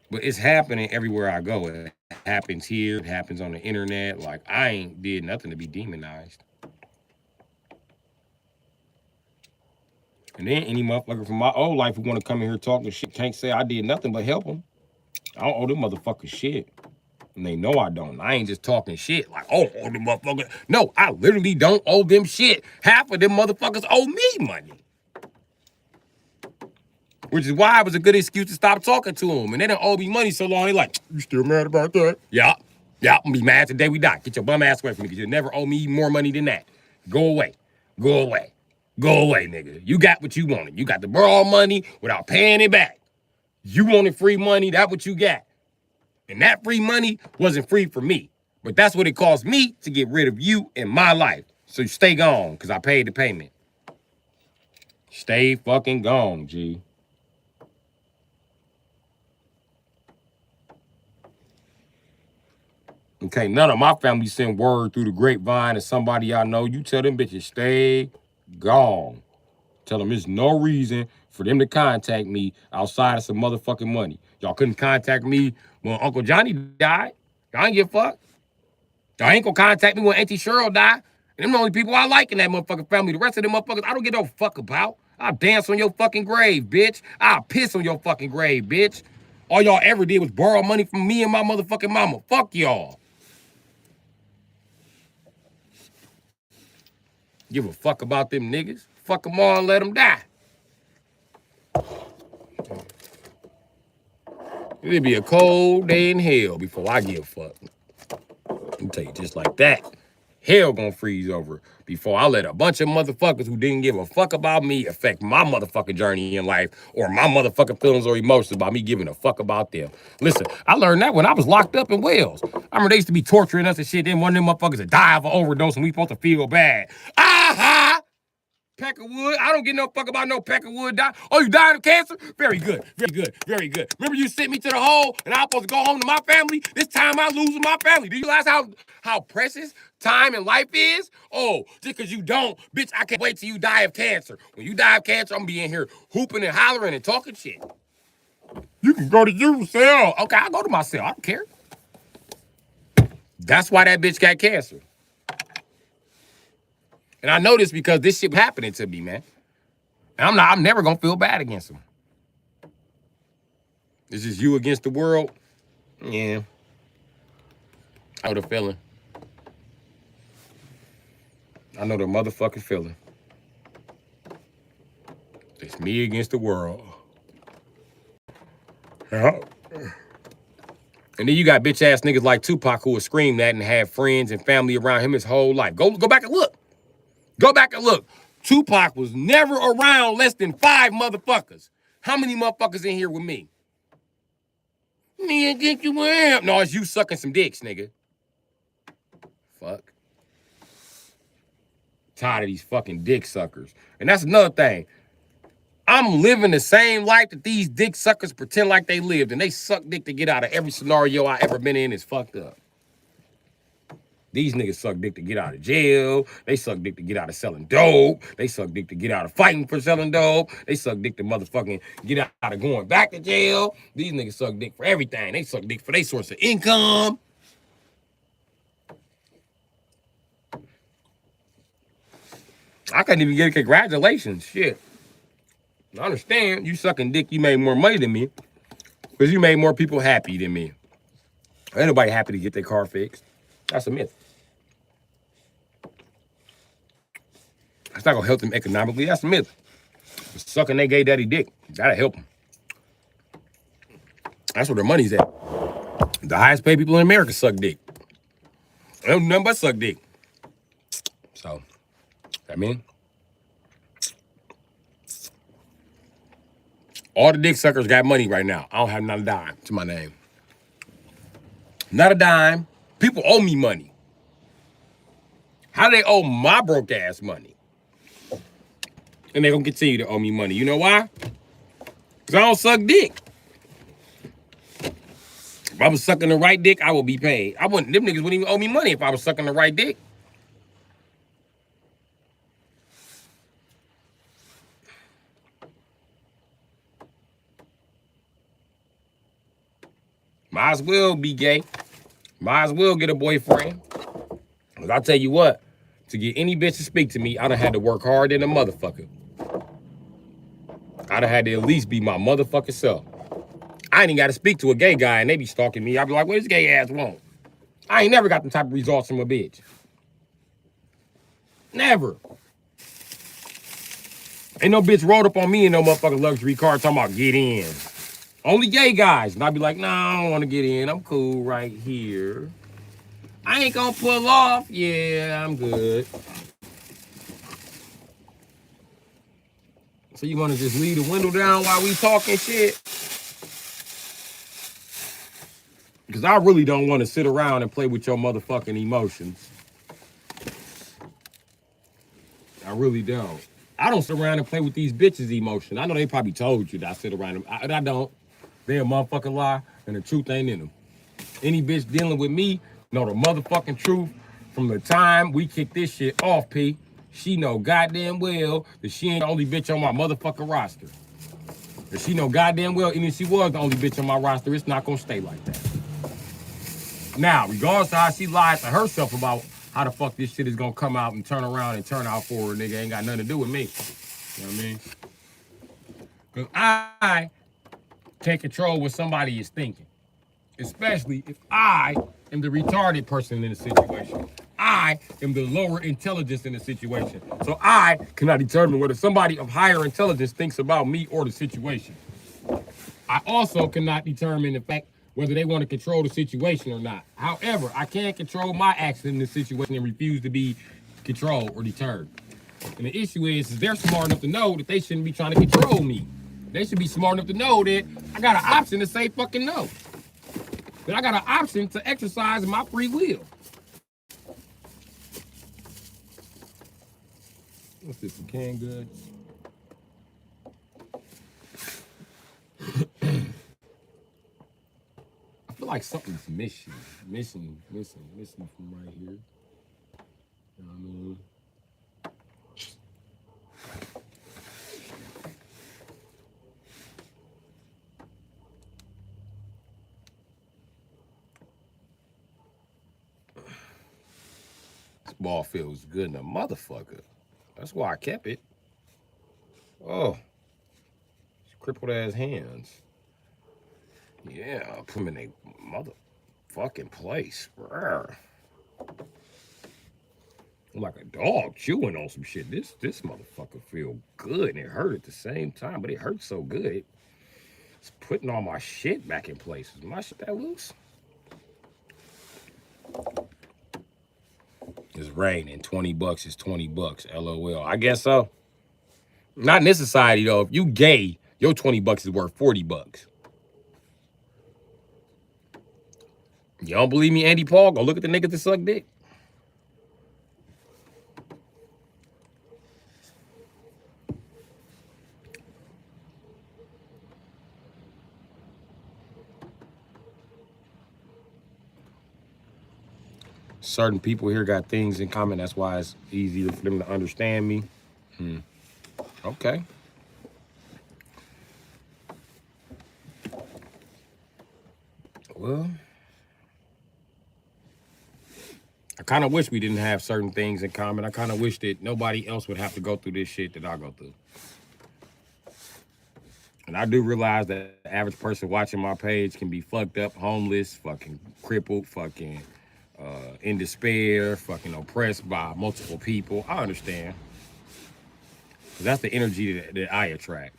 But it's happening everywhere I go. It happens here. It happens on the internet. Like, I ain't did nothing to be demonized. And then any motherfucker from my old life who want to come in here talking shit can't say I did nothing but help them. I don't owe them motherfuckers shit. And they know I don't. I ain't just talking shit like, oh, owe them motherfuckers. No, I literally don't owe them shit. Half of them motherfuckers owe me money. Which is why it was a good excuse to stop talking to them. And they don't owe me money so long, they like, you still mad about that? Yeah. Yeah, I'm gonna be mad today we die. Get your bum ass away from me, because you'll never owe me more money than that. Go away. Go away. Go away, nigga. You got what you wanted. You got to borrow money without paying it back. You wanted free money, that's what you got. And that free money wasn't free for me. But that's what it cost me to get rid of you in my life. So you stay gone, because I paid the payment. Stay fucking gone, G. Okay, none of my family send word through the grapevine to somebody I know. You tell them bitches, stay gone. Tell them there's no reason for them to contact me outside of some motherfucking money. Y'all couldn't contact me when Uncle Johnny died. Y'all ain't give a fuck. Y'all ain't gonna contact me when Auntie Cheryl died. And them the only people I like in that motherfucking family. The rest of them motherfuckers, I don't give no fuck about. I'll dance on your fucking grave, bitch. I'll piss on your fucking grave, bitch. All y'all ever did was borrow money from me and my motherfucking mama. Fuck y'all. Give a fuck about them niggas. Fuck them all and let them die. It'll be a cold day in hell before I give a fuck. Let me tell you just like that. Hell gonna freeze over before I let a bunch of motherfuckers who didn't give a fuck about me affect my motherfucking journey in life or my motherfucking feelings or emotions about me giving a fuck about them. Listen, I learned that when I was locked up in Wales. I remember they used to be torturing us and shit. Then one of them motherfuckers would die of an overdose and we supposed to feel bad. Aha! Peck of wood. I don't give no fuck about no peck of wood. Oh, you died of cancer? Very good. Very good. Very good. Remember you sent me to the hole and I was supposed to go home to my family? This time I losing my family. Do you realize how precious time and life is? Oh, just because you don't, bitch, I can't wait till you die of cancer. When you die of cancer, I'm gonna be in here hooping and hollering and talking shit. You can go to your cell. Okay, I'll go to my cell. I don't care. That's why that bitch got cancer. And I know this because this shit happening to me, man. And I'm never gonna feel bad against him. This is you against the world. Yeah. I know the feeling. I know the motherfucking feeling. It's me against the world. Yeah. And then you got bitch ass niggas like Tupac who would scream that and have friends and family around him his whole life. Go back and look. Go back and look. Tupac was never around less than 5 motherfuckers. How many motherfuckers in here with me? Me and think you am. No, it's you sucking some dicks, nigga. Fuck. Tired of these fucking dick suckers. And that's another thing. I'm living the same life that these dick suckers pretend like they lived. And they suck dick to get out of every scenario I ever been in is fucked up. These niggas suck dick to get out of jail. They suck dick to get out of selling dope. They suck dick to get out of fighting for selling dope. They suck dick to motherfucking get out of going back to jail. These niggas suck dick for everything. They suck dick for their source of income. I couldn't even get a congratulations. Shit. I understand you sucking dick, you made more money than me because you made more people happy than me. Ain't nobody happy to get their car fixed. That's a myth. That's not gonna help them economically. That's a myth. Sucking their gay daddy dick, that'll help them. That's where their money's at. The highest paid people in America suck dick. They don't do nothing but suck dick. So, I mean, all the dick suckers got money right now. I don't have not a dime to my name. Not a dime. People owe me money. How do they owe my broke ass money? And they're gonna continue to owe me money. You know why? Because I don't suck dick. If I was sucking the right dick, I would be paid. Them niggas wouldn't even owe me money if I was sucking the right dick. Might as well be gay. Might as well get a boyfriend. Because I'll tell you what, to get any bitch to speak to me, I done had to work hard than a motherfucker. I done had to at least be my motherfucking self. I ain't even got to speak to a gay guy and they be stalking me. I be like, what does gay ass want? I ain't never got them type of results from a bitch. Never. Ain't no bitch rolled up on me in no motherfucking luxury car talking about get in. Only gay guys. And I be like, nah, I don't want to get in. I'm cool right here. I ain't gonna pull off. Yeah, I'm good. So you wanna just leave the window down while we talking shit? Because I really don't want to sit around and play with your motherfucking emotions. I really don't. I don't sit around and play with these bitches' emotions. I know they probably told you that I sit around them. I don't. They a motherfucking lie, and the truth ain't in them. Any bitch dealing with me know the motherfucking truth from the time we kicked this shit off, P. she know goddamn well that she ain't the only bitch on my motherfucking roster. If she know goddamn well, even if she was the only bitch on my roster, it's not gonna stay like that. Now, regardless of how she lied to herself about how the fuck this shit is gonna come out and turn around and turn out for her, nigga, ain't got nothing to do with me. You know what I mean? Because I can't control what somebody is thinking. Especially if I am the retarded person in the situation. I am the lower intelligence in the situation. So I cannot determine whether somebody of higher intelligence thinks about me or the situation. I also cannot determine the fact whether they want to control the situation or not. However, I can control my action in this situation and refuse to be controlled or deterred. And the issue is they're smart enough to know that they shouldn't be trying to control me. They should be smart enough to know that I got an option to say fucking no. That I got an option to exercise my free will. What's this, some canned goods? I feel like something's missing from right here. You know what I mean? This ball feels good in a motherfucker. That's why I kept it. Oh, crippled ass hands. Yeah, I'll put them in a motherfucking place. Rawr. I'm like a dog chewing on some shit. This motherfucker feel good and it hurt at the same time, but it hurts so good. It's putting all my shit back in place. Is my shit that loose? It's raining. 20 bucks is 20 bucks. LOL. I guess so. Not in this society though. If you gay, your 20 bucks is worth 40 bucks. You don't believe me, Andy Paul? Go look at the niggas that suck dick. Certain people here got things in common. That's why it's easier for them to understand me. Okay. Well, I kind of wish we didn't have certain things in common. I kind of wish that nobody else would have to go through this shit that I go through. And I do realize that the average person watching my page can be fucked up, homeless, fucking crippled, fucking in despair, fucking oppressed by multiple people. I understand. 'Cause that's the energy that I attract.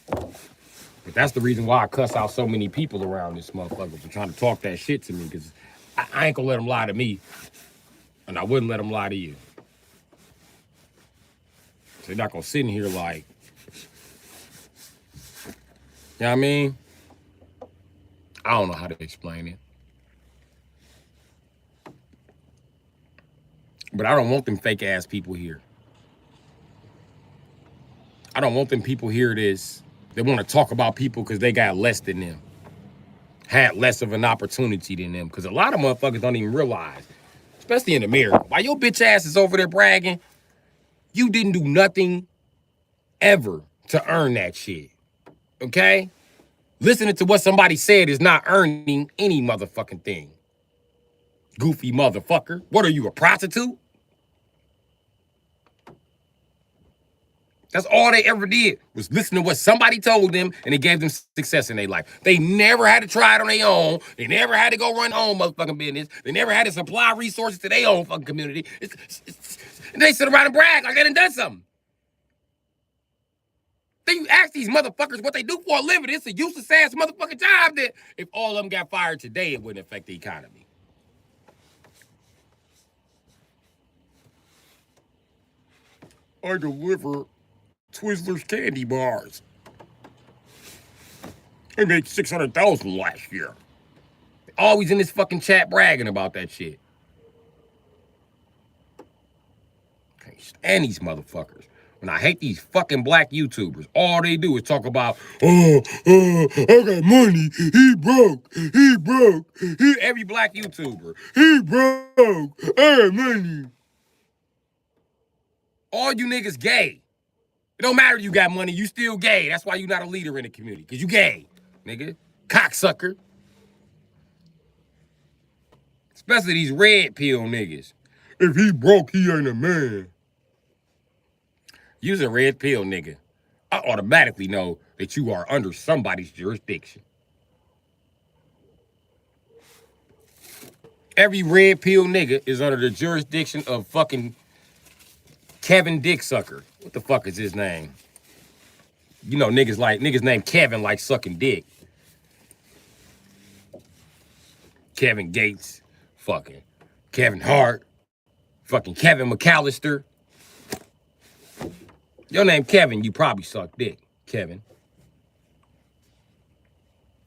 But that's the reason why I cuss out so many people around this motherfucker for trying to talk that shit to me, because I ain't gonna let them lie to me, and I wouldn't let them lie to you. So they're not gonna sit in here like, you know what I mean? I don't know how to explain it. But I don't want them fake ass people here. I don't want them people here they want to talk about people because they got less than them. Had less of an opportunity than them. Because a lot of motherfuckers don't even realize, especially in America, while your bitch ass is over there bragging, you didn't do nothing ever to earn that shit. Okay? Listening to what somebody said is not earning any motherfucking thing. Goofy motherfucker. What are you, a prostitute? That's all they ever did was listen to what somebody told them, and it gave them success in their life. They never had to try it on their own. They never had to go run their own motherfucking business. They never had to supply resources to their own fucking community. And they sit around and brag like they done something. Then you ask these motherfuckers what they do for a living. It's a useless ass motherfucking job that if all of them got fired today, it wouldn't affect the economy. I deliver Twizzlers candy bars. They made $600,000 last year. Always in this fucking chat bragging about that shit. Can't stand these motherfuckers. And I hate these fucking black YouTubers. All they do is talk about, I got money. He broke. He broke. Every black YouTuber. He broke. I got money. All you niggas gay. It don't matter if you got money. You still gay. That's why you not a leader in the community. Because you gay, nigga. Cocksucker. Especially these red pill niggas. If he broke, he ain't a man. You's a red pill nigga. I automatically know that you are under somebody's jurisdiction. Every red pill nigga is under the jurisdiction of fucking Kevin Dicksucker. What the fuck is his name? You know, niggas named Kevin like sucking dick. Kevin Gates, fucking Kevin Hart, fucking Kevin McAllister. Your name Kevin, you probably suck dick, Kevin.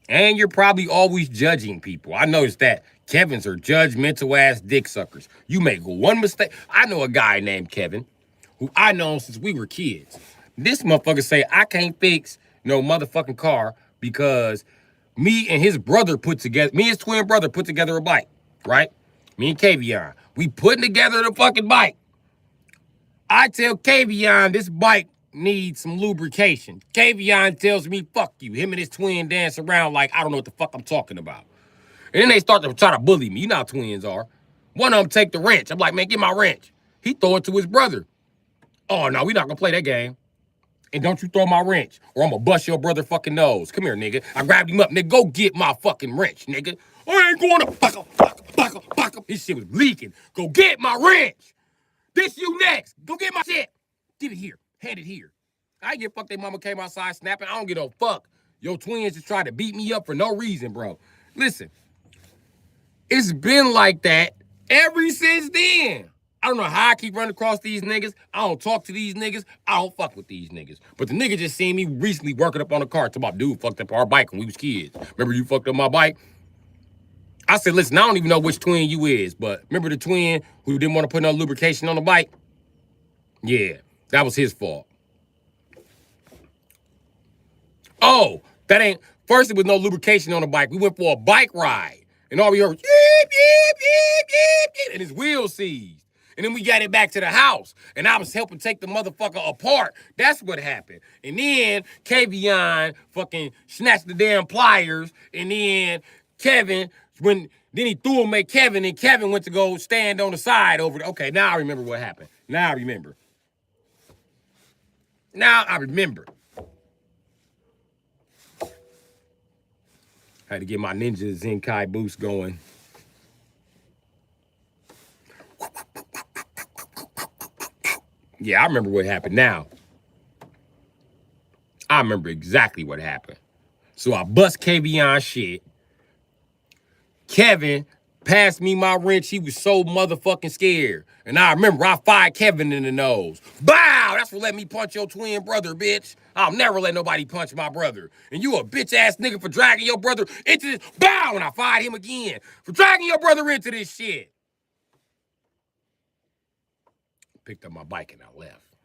And you're probably always judging people. I noticed that. Kevins are judgmental ass dick suckers. You make one mistake. I know a guy named Kevin who I known since we were kids. This motherfucker say, I can't fix no motherfucking car because me and his twin brother put together a bike, right? Me and Kavion. We putting together the fucking bike. I tell Kavion this bike needs some lubrication. Kavion tells me, fuck you. Him and his twin dance around like I don't know what the fuck I'm talking about. And then they start to try to bully me. You know how twins are. One of them take the wrench. I'm like, man, get my wrench. He throw it to his brother. Oh, no, we not gonna play that game. And don't you throw my wrench or I'm gonna bust your brother fucking nose. Come here, nigga. I grabbed him up. Nigga, go get my fucking wrench, nigga. I ain't going to fuck him. His shit was leaking. Go get my wrench. This you next. Go get my shit. Get it here. Hand it here. I get fucked. Their mama came outside snapping. I don't give a fuck. Your twins just tried to beat me up for no reason, bro. Listen, it's been like that ever since then. I don't know how I keep running across these niggas. I don't talk to these niggas. I don't fuck with these niggas. But the nigga just seen me recently working up on a car. Talking about, dude fucked up our bike when we was kids. Remember you fucked up my bike? I said, listen, I don't even know which twin you is, but remember the twin who didn't want to put no lubrication on the bike? Yeah, that was his fault. Oh, first it was no lubrication on the bike. We went for a bike ride. And all we heard was, yip, yip, yip, yip, yip, and his wheel seized. And then we got it back to the house. And I was helping take the motherfucker apart. That's what happened. And then Kavion fucking snatched the damn pliers. And then Kevin, then he threw him at Kevin, and Kevin went to go stand on the side over there. Okay, now I remember what happened. Now I remember. Had to get my Ninja Zenkai boost going. Yeah, I remember what happened now. I remember exactly what happened. So I bust Kavion's shit. Kevin passed me my wrench. He was so motherfucking scared. And I remember I fired Kevin in the nose. Bow! That's what let me punch your twin brother, bitch. I'll never let nobody punch my brother. And you a bitch-ass nigga for dragging your brother into this. Bow! And I fired him again for dragging your brother into this shit. Picked up my bike and I left.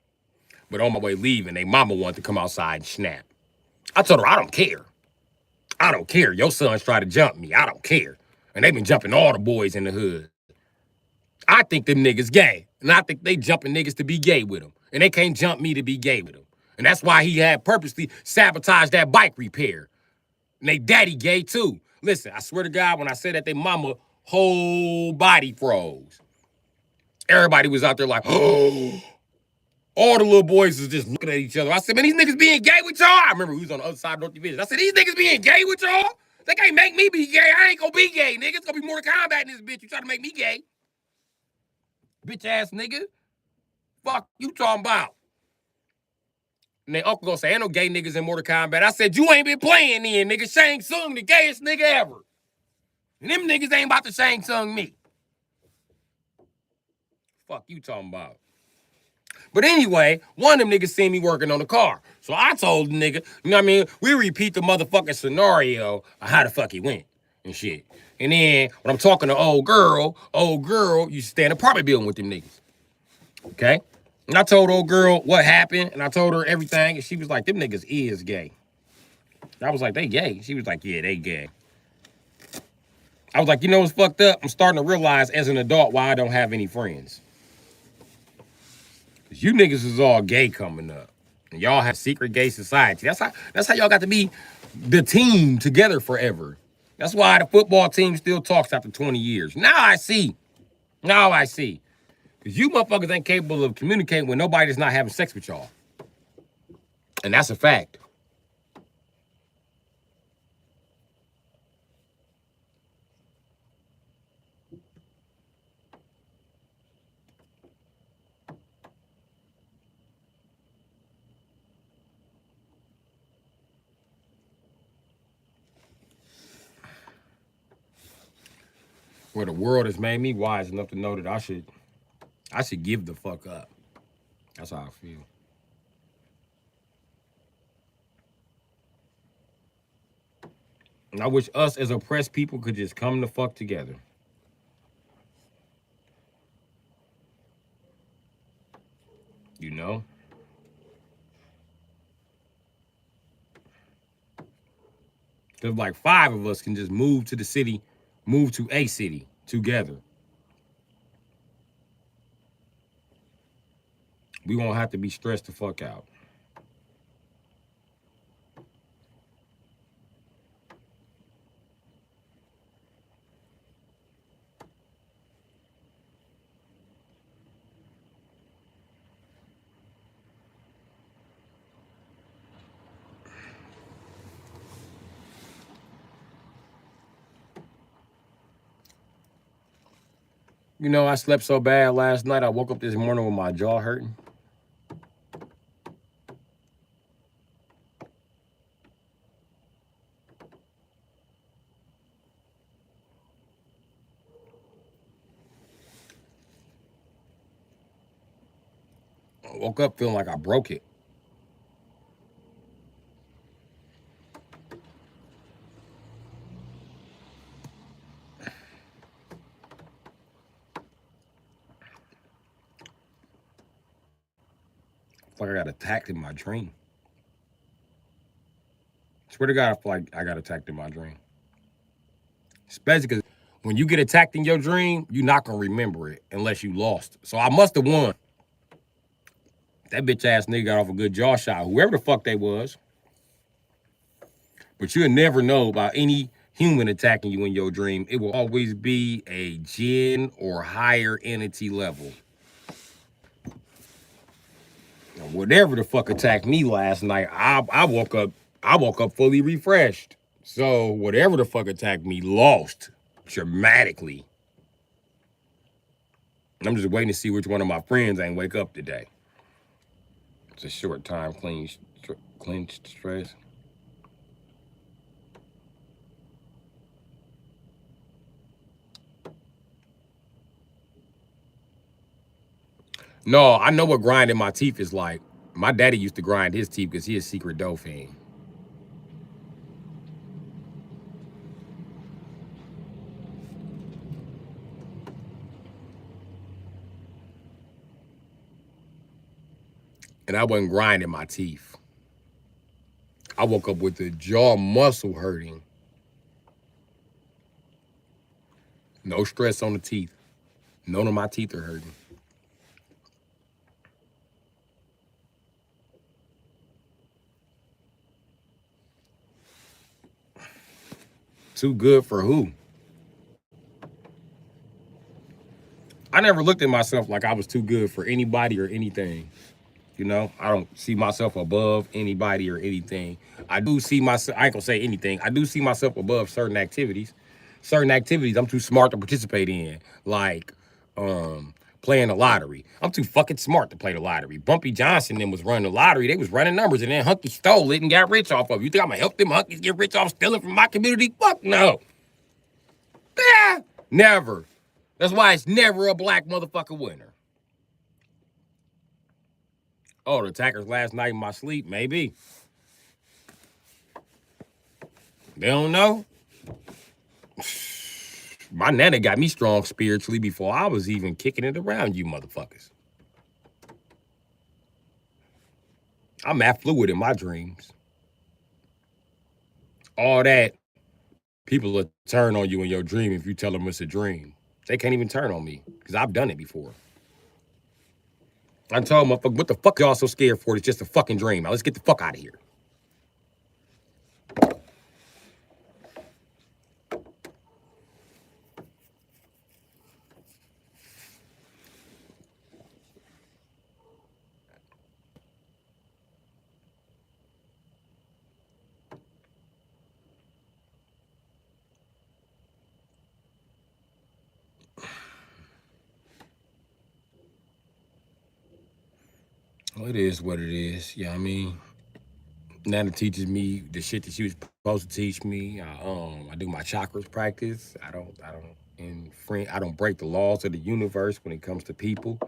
But on my way leaving, they mama wanted to come outside and snap. I told her, I don't care. I don't care. Your sons try to jump me. I don't care. And they been jumping all the boys in the hood. I think them niggas gay. And I think they jumping niggas to be gay with them. And they can't jump me to be gay with them. And that's why he had purposely sabotaged that bike repair. And they daddy gay too. Listen, I swear to God, when I said that, they mama whole body froze. Everybody was out there like, oh. All the little boys was just looking at each other. I said, man, these niggas being gay with y'all? I remember we was on the other side of North Division. I said, these niggas being gay with y'all? They can't make me be gay. I ain't gonna be gay, nigga. It's gonna be Mortal Kombat in this bitch. You trying to make me gay? Bitch ass nigga. Fuck you talking about? And then uncle gonna say, ain't no gay niggas in Mortal Kombat. I said, you ain't been playing then, nigga. Shang Tsung, the gayest nigga ever. And them niggas ain't about to Shang Tsung me. Fuck you talking about? But anyway, one of them niggas seen me working on the car. So I told the nigga, you know what I mean? We repeat the motherfucking scenario of how the fuck he went and shit. And then when I'm talking to old girl, you stay in an apartment building with them niggas. Okay? And I told old girl what happened, and I told her everything, and she was like, them niggas is gay. I was like, they gay. She was like, yeah, they gay. I was like, you know what's fucked up? I'm starting to realize as an adult why I don't have any friends. Because you niggas is all gay coming up. And y'all have secret gay society. That's how y'all got to be the team together forever. That's why the football team still talks after 20 years. Now I see. Because you motherfuckers ain't capable of communicating when nobody's not having sex with y'all. And that's a fact. Where the world has made me wise enough to know that I should give the fuck up. That's how I feel. And I wish us as oppressed people could just come the fuck together. You know? Because like 5 of us can just move to the city, move to a city together. We won't have to be stressed the fuck out. You know, I slept so bad last night, I woke up this morning with my jaw hurting. I woke up feeling like I broke it. It's like I got attacked in my dream. Swear to God, I feel like I got attacked in my dream. Especially because when you get attacked in your dream, you're not going to remember it unless you lost. So I must have won. That bitch ass nigga got off a good jaw shot, whoever the fuck they was. But you'll never know about any human attacking you in your dream. It will always be a jinn or higher entity level. Now, whatever the fuck attacked me last night, I woke up fully refreshed. So whatever the fuck attacked me lost dramatically. I'm just waiting to see which one of my friends ain't wake up today. It's a short time clinched stress. No, I know what grinding my teeth is like. My daddy used to grind his teeth because he is a secret dope fiend. And I wasn't grinding my teeth. I woke up with the jaw muscle hurting. No stress on the teeth. None of my teeth are hurting. Too good for who? I never looked at myself like I was too good for anybody or anything. You know, I don't see myself above anybody or anything. I do see myself, I ain't gonna say anything. I do see myself above certain activities. Certain activities I'm too smart to participate in, like playing the lottery. I'm too fucking smart to play the lottery. Bumpy Johnson then was running the lottery. They was running numbers, and then Hunky stole it and got rich off of it. You think I'm gonna help them Hunkies get rich off stealing from my community? Fuck no. Yeah, never. That's why it's never a black motherfucker winner. Oh, the attackers last night in my sleep? Maybe. They don't know. My nana got me strong spiritually before I was even kicking it around you motherfuckers. I'm that fluid in my dreams. All that, people will turn on you in your dream if you tell them it's a dream. They can't even turn on me because I've done it before. I told motherfucker, what the fuck y'all so scared for? It's just a fucking dream. Now let's get the fuck out of here. Well, it is what it is. Yeah, I mean, Nana teaches me the shit that she was supposed to teach me. I do my chakras practice. I don't break the laws of the universe when it comes to people.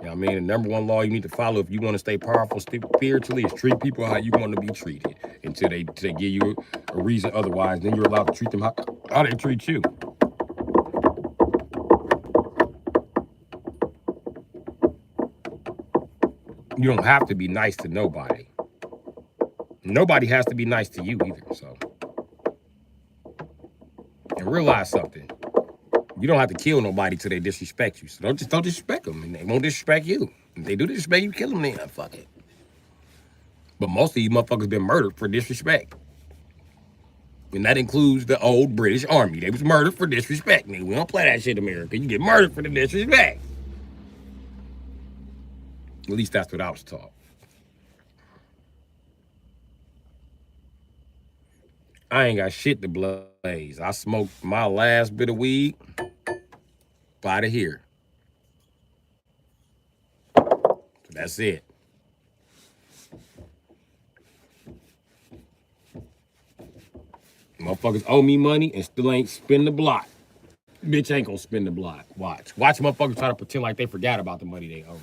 You know what I mean? The number one law you need to follow if you want to stay powerful spiritually is treat people how you want to be treated until they give you a reason otherwise. Then you're allowed to treat them how they treat you. You don't have to be nice to nobody. Nobody has to be nice to you either. So, and realize something. You don't have to kill nobody till they disrespect you. So don't disrespect them, and they won't disrespect you. If they do disrespect you, kill them then. Fuck it. But most of you motherfuckers been murdered for disrespect. And that includes the old British Army. They was murdered for disrespect. We don't play that shit in America. You get murdered for the disrespect. At least that's what I was taught. I ain't got shit to blaze. I smoked my last bit of weed out of here. So that's it. Motherfuckers owe me money and still ain't spin the block. Bitch ain't gonna spin the block. Watch motherfuckers try to pretend like they forgot about the money they owe me.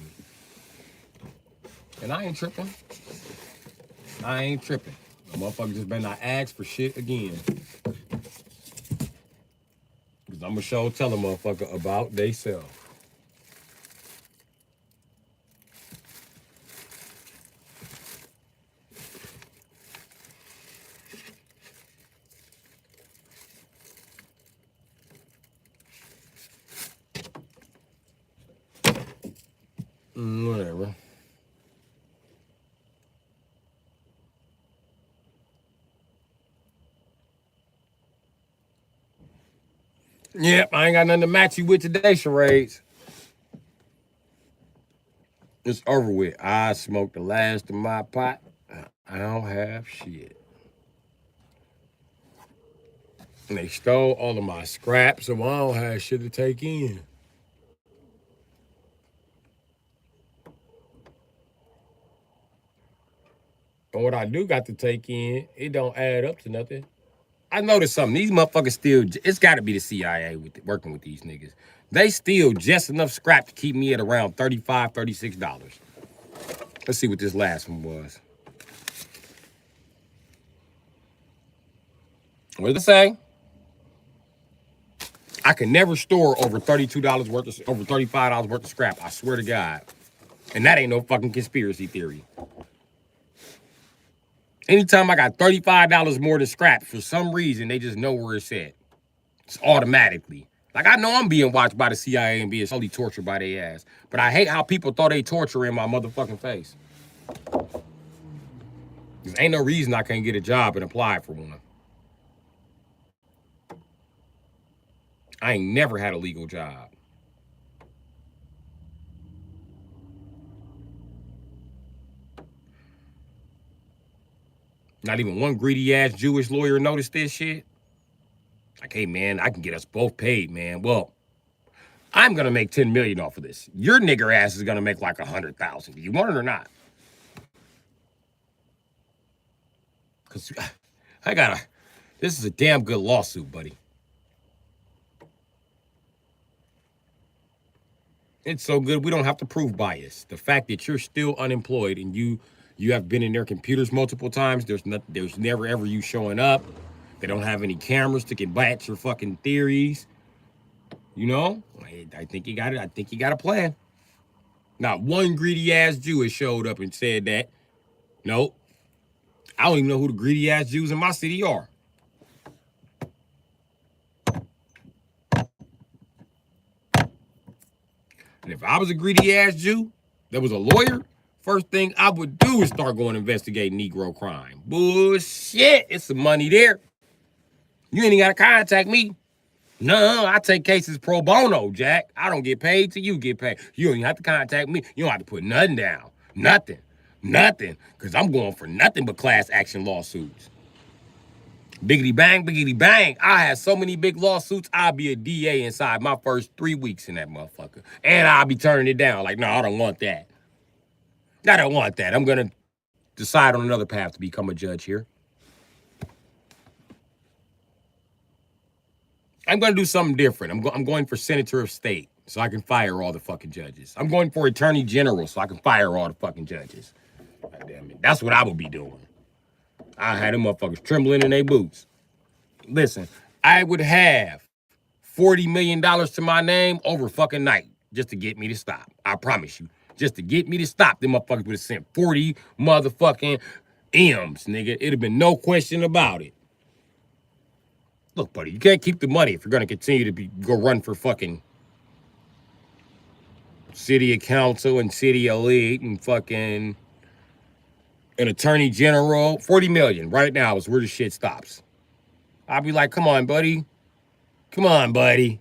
And I ain't tripping. The motherfuckers just better not ask for shit again. Cause I'm gonna show tell a motherfucker about they self. Whatever. Yep, I ain't got nothing to match you with today, charades. It's over with. I smoked the last of my pot. I don't have shit. And they stole all of my scraps, so I don't have shit to take in. And what I do got to take in, it don't add up to nothing. I noticed something. These motherfuckers still, it's got to be the CIA working with these niggas. They steal just enough scrap to keep me at around $35, $36. Let's see what this last one was. What did it say? I can never store over $32 worth of, over $35 worth of scrap. I swear to God. And that ain't no fucking conspiracy theory. Anytime I got $35 more than scrap, for some reason, they just know where it's at. It's automatically. Like, I know I'm being watched by the CIA and being slowly tortured by their ass. But I hate how people throw they torture in my motherfucking face. There's ain't no reason I can't get a job and apply for one. I ain't never had a legal job. Not even one greedy ass Jewish lawyer noticed this shit. Like, hey man, I can get us both paid, man. Well, I'm gonna make $10 million off of this. Your nigger ass is gonna make like 100,000. Do you want it or not? Cause this is a damn good lawsuit, buddy. It's so good we don't have to prove bias. The fact that you're still unemployed and you have been in their computers multiple times. There's never ever you showing up. They don't have any cameras to combat your fucking theories. You know, I think you got it. I think you got a plan. Not one greedy ass Jew has showed up and said that. Nope. I don't even know who the greedy ass Jews in my city are. And if I was a greedy ass Jew that was a lawyer, first thing I would do is start going to investigate Negro crime. Bullshit. It's some money there. You ain't even got to contact me. No, I take cases pro bono, Jack. I don't get paid till you get paid. You don't even have to contact me. You don't have to put nothing down. Nothing. Nothing. Because I'm going for nothing but class action lawsuits. Biggity bang, biggity bang. I had so many big lawsuits, I'll be a DA inside my first 3 weeks in that motherfucker. And I'll be turning it down. Like, no, I don't want that. I don't want that. I'm going to decide on another path to become a judge here. I'm going to do something different. I'm going for Senator of State so I can fire all the fucking judges. I'm going for Attorney General so I can fire all the fucking judges. God damn it. That's what I would be doing. I had them motherfuckers trembling in their boots. Listen, I would have $40 million to my name over fucking night just to get me to stop. I promise you. Just to get me to stop, them motherfuckers would have sent 40 motherfucking M's, nigga. It'd have been no question about it. Look, buddy, you can't keep the money if you're going to continue to go run for fucking city council and city elite and fucking an attorney general. 40 million right now is where the shit stops. I'll be like, come on, buddy. Come on, buddy.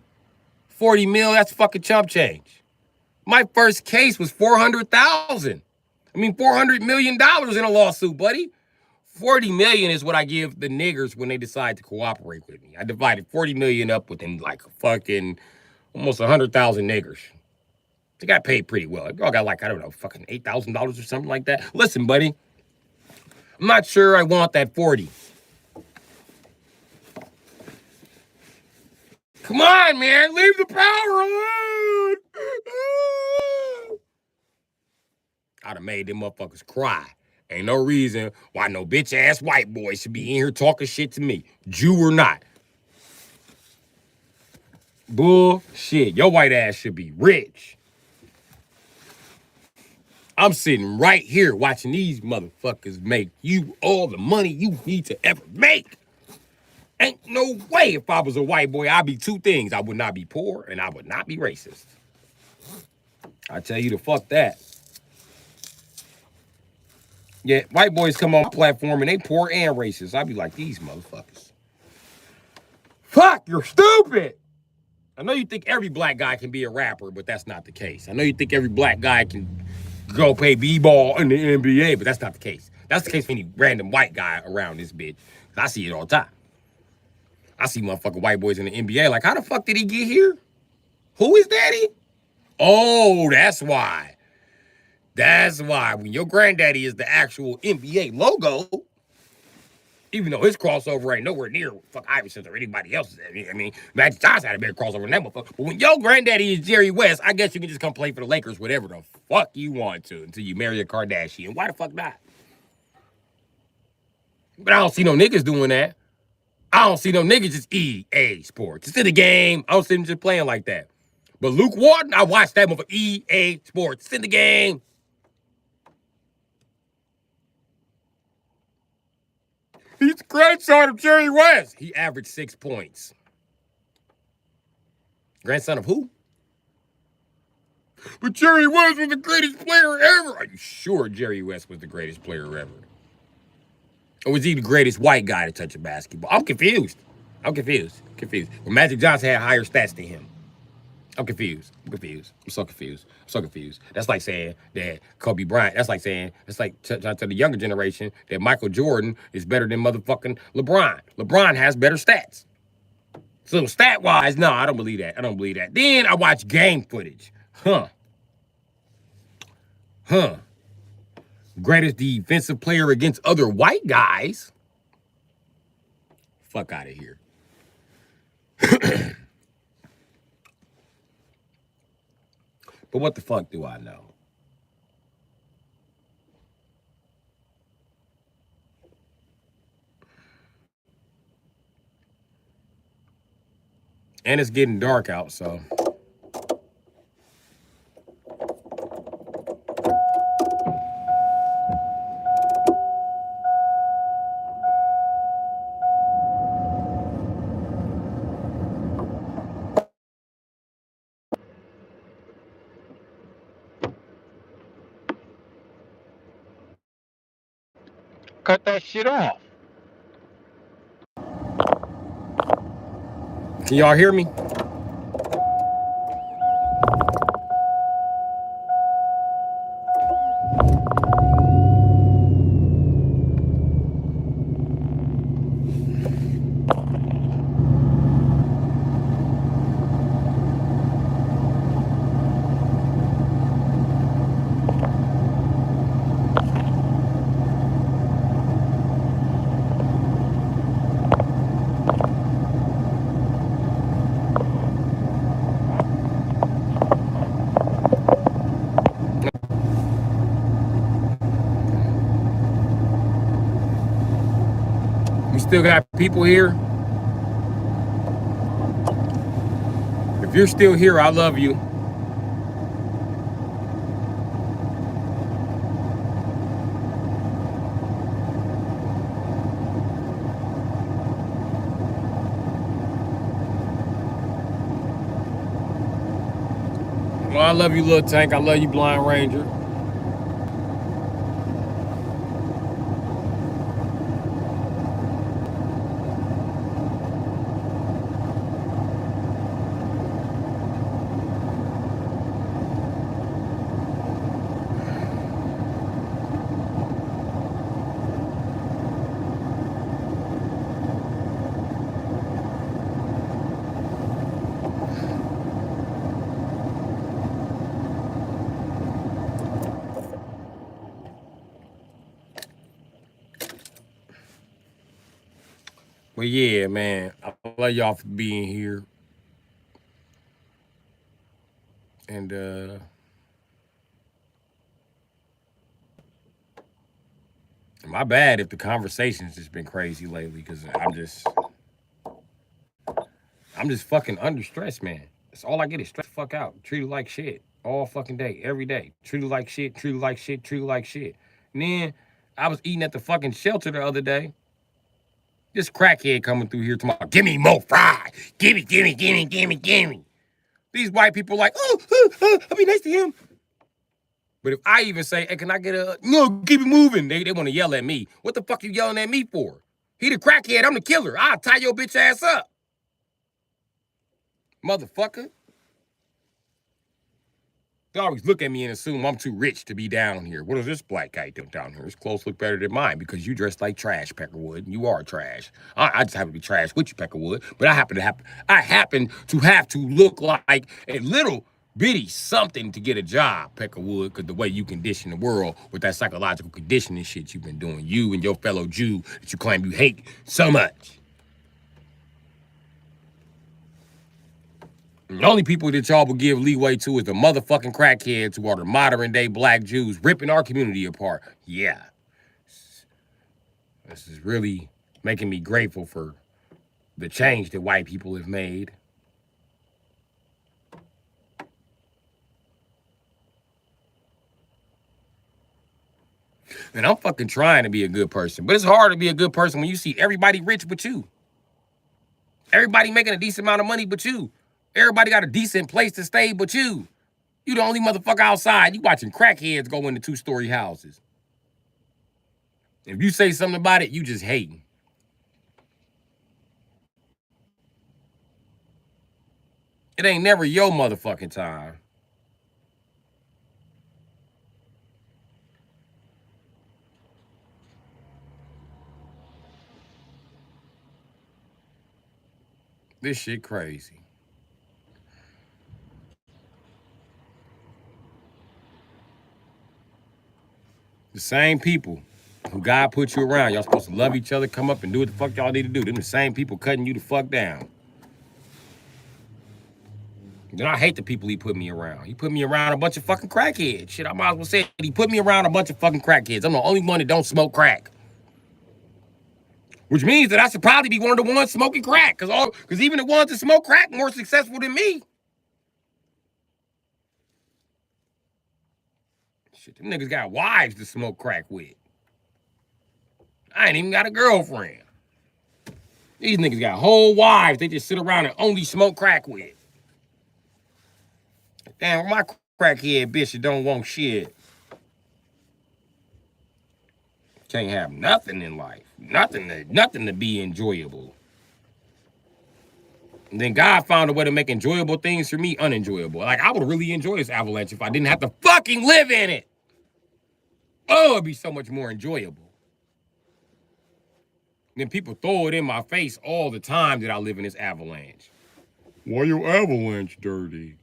40 mil, that's fucking chump change. My first case was $400,000. I mean, $400 million in a lawsuit, buddy. 40 million is what I give the niggers when they decide to cooperate with me. I divided 40 million up with them like fucking almost 100,000 niggers. They got paid pretty well. They all got like, I don't know, fucking $8,000 or something like that. Listen, buddy, I'm not sure I want that 40. Come on, man, leave the power alone. I'd have made them motherfuckers cry. Ain't no reason why no bitch-ass white boy should be in here talking shit to me, Jew or not. Bullshit. Your white ass should be rich. I'm sitting right here watching these motherfuckers make you all the money you need to ever make. Ain't no way if I was a white boy, I'd be two things. I would not be poor and I would not be racist. I tell you to fuck that. Yeah, white boys come on my platform and they poor and racist. I'd be like, these motherfuckers. Fuck, you're stupid. I know you think every black guy can be a rapper, but that's not the case. I know you think every black guy can go play b-ball in the NBA, but that's not the case. That's the case for any random white guy around this bitch. I see it all the time. I see motherfucking white boys in the NBA like, how the fuck did he get here? Who is daddy? Oh, that's why. That's why when your granddaddy is the actual NBA logo, even though his crossover ain't nowhere near fuck Iverson's or anybody else's. I mean, Magic Johnson had a better crossover than that motherfucker. But when your granddaddy is Jerry West, I guess you can just come play for the Lakers, whatever the fuck you want to, until you marry a Kardashian. Why the fuck not? But I don't see no niggas doing that. I don't see no niggas just EA Sports. It's in the game. I don't see them just playing like that. But Luke Walton, I watched that motherfucker EA Sports. It's in the game. He's the grandson of Jerry West. He averaged 6 points. Grandson of who? But Jerry West was the greatest player ever. Are you sure Jerry West was the greatest player ever? Or was he the greatest white guy to touch a basketball? I'm confused. Well, Magic Johnson had higher stats than him. I'm confused. I'm so confused. That's like saying that Kobe Bryant, that's like trying to tell the younger generation that Michael Jordan is better than motherfucking LeBron. LeBron has better stats. So stat-wise, no, I don't believe that. Then I watch game footage. Greatest defensive player against other white guys. Fuck out of here. But what the fuck do I know? And it's getting dark out, so. cut that shit off. Can y'all hear me? We still got people here. If you're still here, I love you. Well, I love you, Little Tank. I love you, Blind Ranger. Well, yeah, man. I love y'all for being here. And my bad if the conversation's just been crazy lately, because I'm just fucking under stress, man. That's all I get is stress the fuck out. Treated like shit. All fucking day, every day. Treated like shit, treated like shit, treated like shit. And then I was eating at the fucking shelter the other day. This crackhead coming through here tomorrow. Give me more fries. Gimme, gimme, gimme, gimme, gimme. These white people like, I'll be nice to him. But if I even say, hey, can I get a, no, keep it moving. They want to yell at me. What the fuck you yelling at me for? He the crackhead, I'm the killer. I'll tie your bitch ass up. Motherfucker. They always look at me and assume I'm too rich to be down here. What does this black guy do down here? His clothes look better than mine because you dress like trash, Peckerwood. You are trash. I just happen to be trash with you, Peckerwood. But I happen to have to look like a little bitty something to get a job, Peckerwood, because the way you condition the world with that psychological conditioning shit you've been doing, you and your fellow Jew that you claim you hate so much. The only people that y'all will give leeway to is the motherfucking crackheads who are the modern day black Jews ripping our community apart. Yeah. This is really making me grateful for the change that white people have made. And I'm fucking trying to be a good person. But it's hard to be a good person when you see everybody rich but you. Everybody making a decent amount of money but you. Everybody got a decent place to stay but you. You the only motherfucker outside. You watching crackheads go into 2-story houses. If you say something about it, you just hating. It ain't never your motherfucking time. This shit crazy. The same people who God put you around, y'all supposed to love each other, come up and do what the fuck y'all need to do. Them the same people cutting you the fuck down. Then I hate the people he put me around. He put me around a bunch of fucking crackheads. Shit, I might as well say it. He put me around a bunch of fucking crackheads. I'm the only one that don't smoke crack. Which means that I should probably be one of the ones smoking crack. Because even the ones that smoke crack more successful than me. Shit, them niggas got wives to smoke crack with. I ain't even got a girlfriend. These niggas got whole wives they just sit around and only smoke crack with. Damn, my crackhead bitch that don't want shit. Can't have nothing in life. Nothing to be enjoyable. And then God found a way to make enjoyable things for me unenjoyable. Like, I would really enjoy this avalanche if I didn't have to fucking live in it. Oh, it'd be so much more enjoyable. Then people throw it in my face all the time that I live in this avalanche. Why your avalanche dirty?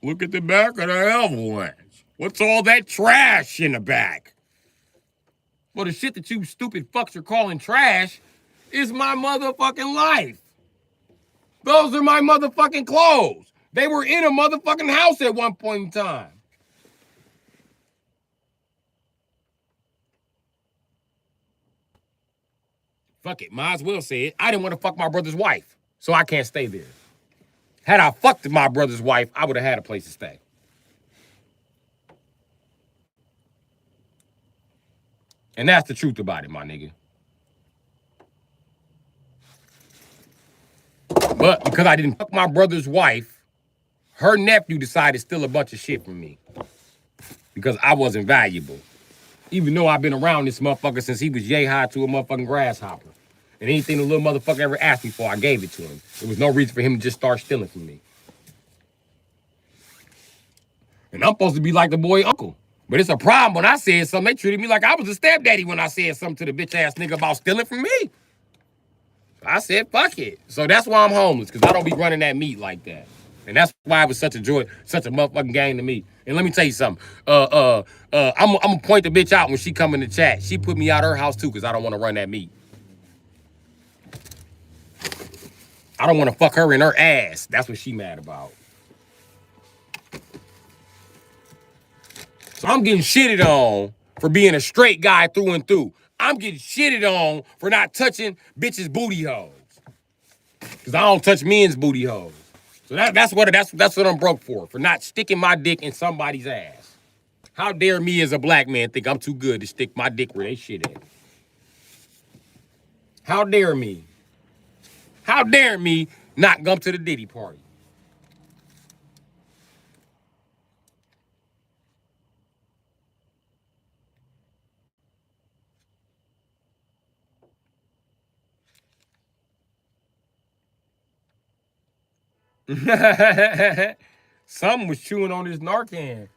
Look at the back of the avalanche. What's all that trash in the back? Well, the shit that you stupid fucks are calling trash is my motherfucking life. Those are my motherfucking clothes. They were in a motherfucking house at one point in time. Fuck it, might as well say it. I didn't want to fuck my brother's wife, so I can't stay there. Had I fucked my brother's wife, I would have had a place to stay. And that's the truth about it, my nigga. But because I didn't fuck my brother's wife, her nephew decided to steal a bunch of shit from me. Because I wasn't valuable. Even though I've been around this motherfucker since he was yay high to a motherfucking grasshopper. And anything the little motherfucker ever asked me for, I gave it to him. There was no reason for him to just start stealing from me. And I'm supposed to be like the boy uncle. But it's a problem when I said something. They treated me like I was a stepdaddy when I said something to the bitch ass nigga about stealing from me. I said, fuck it. So that's why I'm homeless, because I don't be running that meat like that. And that's why it was such a joy, such a motherfucking game to me. And let me tell you something. I'm gonna point the bitch out when she come in the chat. She put me out of her house too, because I don't want to run that meat. I don't want to fuck her in her ass. That's what she mad about. So I'm getting shitted on for being a straight guy through and through. I'm getting shitted on for not touching bitches' booty holes. Because I don't touch men's booty holes. So that's what I'm broke for not sticking my dick in somebody's ass. How dare me as a black man think I'm too good to stick my dick where they shit at? How dare me? How dare me not come to the Diddy party? Some was chewing on his Narcan.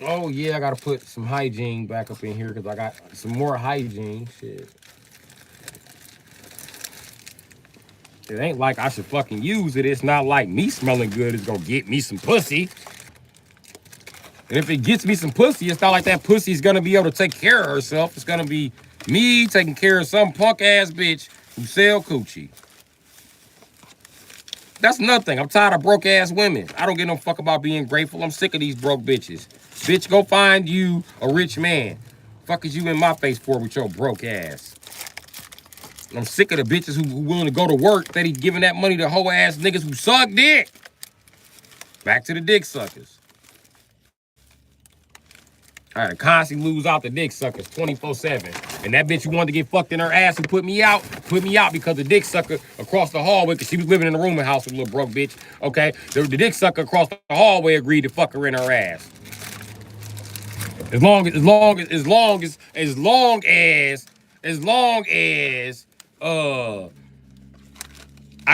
Oh yeah, I gotta put some hygiene back up in here because I got some more hygiene shit. It ain't like I should fucking use it. It's not like me smelling good is gonna get me some pussy. And if it gets me some pussy, it's not like that pussy is gonna be able to take care of herself. It's gonna be me taking care of some punk ass bitch who sell coochie. That's nothing. I'm tired of broke ass women. I don't give no fuck about being grateful. I'm sick of these broke bitches. Bitch, go find you a rich man. Fuck is you in my face for with your broke ass? I'm sick of the bitches who willing to go to work that he giving that money to hoe ass niggas who suck dick. Back to the dick suckers. I had to constantly lose out the dick suckers 24/7. And that bitch who wanted to get fucked in her ass who put me out because the dick sucker across the hallway, because she was living in a rooming house with a little broke bitch. Okay, the dick sucker across the hallway agreed to fuck her in her ass. As long as I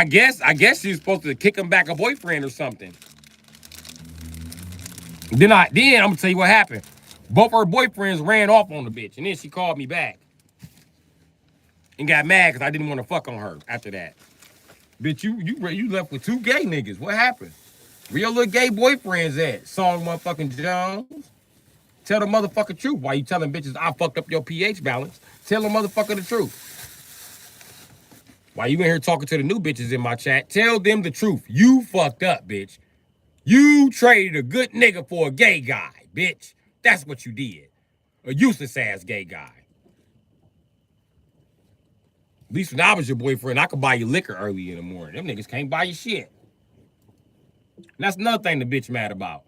guess she was supposed to kick him back a boyfriend or something. Then I'm gonna tell you what happened. Both her boyfriends ran off on the bitch, and then she called me back and got mad because I didn't want to fuck on her after that. Bitch, you left with 2 gay niggas. What happened? Where your little gay boyfriends at? Song motherfucking Jones. Tell the motherfucker truth. Why you telling bitches I fucked up your pH balance? Tell the motherfucker the truth. Why you in here talking to the new bitches in my chat? Tell them the truth. You fucked up, bitch. You traded a good nigga for a gay guy, bitch. That's what you did. A useless ass gay guy. At least when I was your boyfriend, I could buy you liquor early in the morning. Them niggas can't buy you shit. And that's another thing the bitch mad about.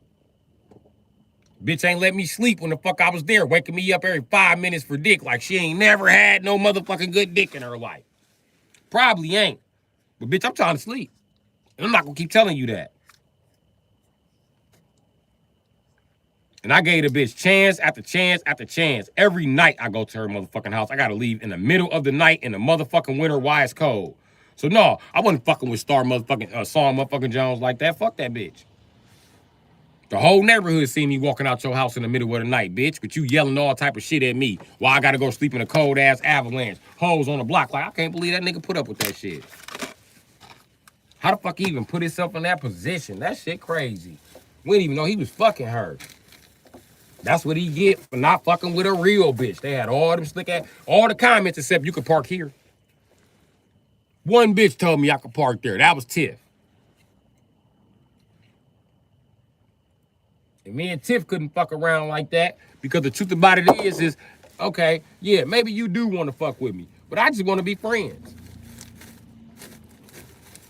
Bitch ain't let me sleep when the fuck I was there, waking me up every 5 minutes for dick like she ain't never had no motherfucking good dick in her life. Probably ain't. But bitch, I'm trying to sleep. And I'm not gonna keep telling you that. And I gave the bitch chance after chance after chance. Every night I go to her motherfucking house. I gotta leave in the middle of the night in the motherfucking winter while it's cold. So no, I wasn't fucking with Song motherfucking Jones like that. Fuck that bitch. The whole neighborhood see me walking out your house in the middle of the night, bitch. But you yelling all type of shit at me while I gotta go sleep in a cold ass avalanche. Hoes on the block. Like, I can't believe that nigga put up with that shit. How the fuck he even put himself in that position? That shit crazy. We didn't even know he was fucking her. That's what he get for not fucking with a real bitch. They had all them slick ass, all the comments except you could park here. One bitch told me I could park there. That was Tiff. And me and Tiff couldn't fuck around like that because the truth about it is, okay, yeah, maybe you do want to fuck with me, but I just want to be friends.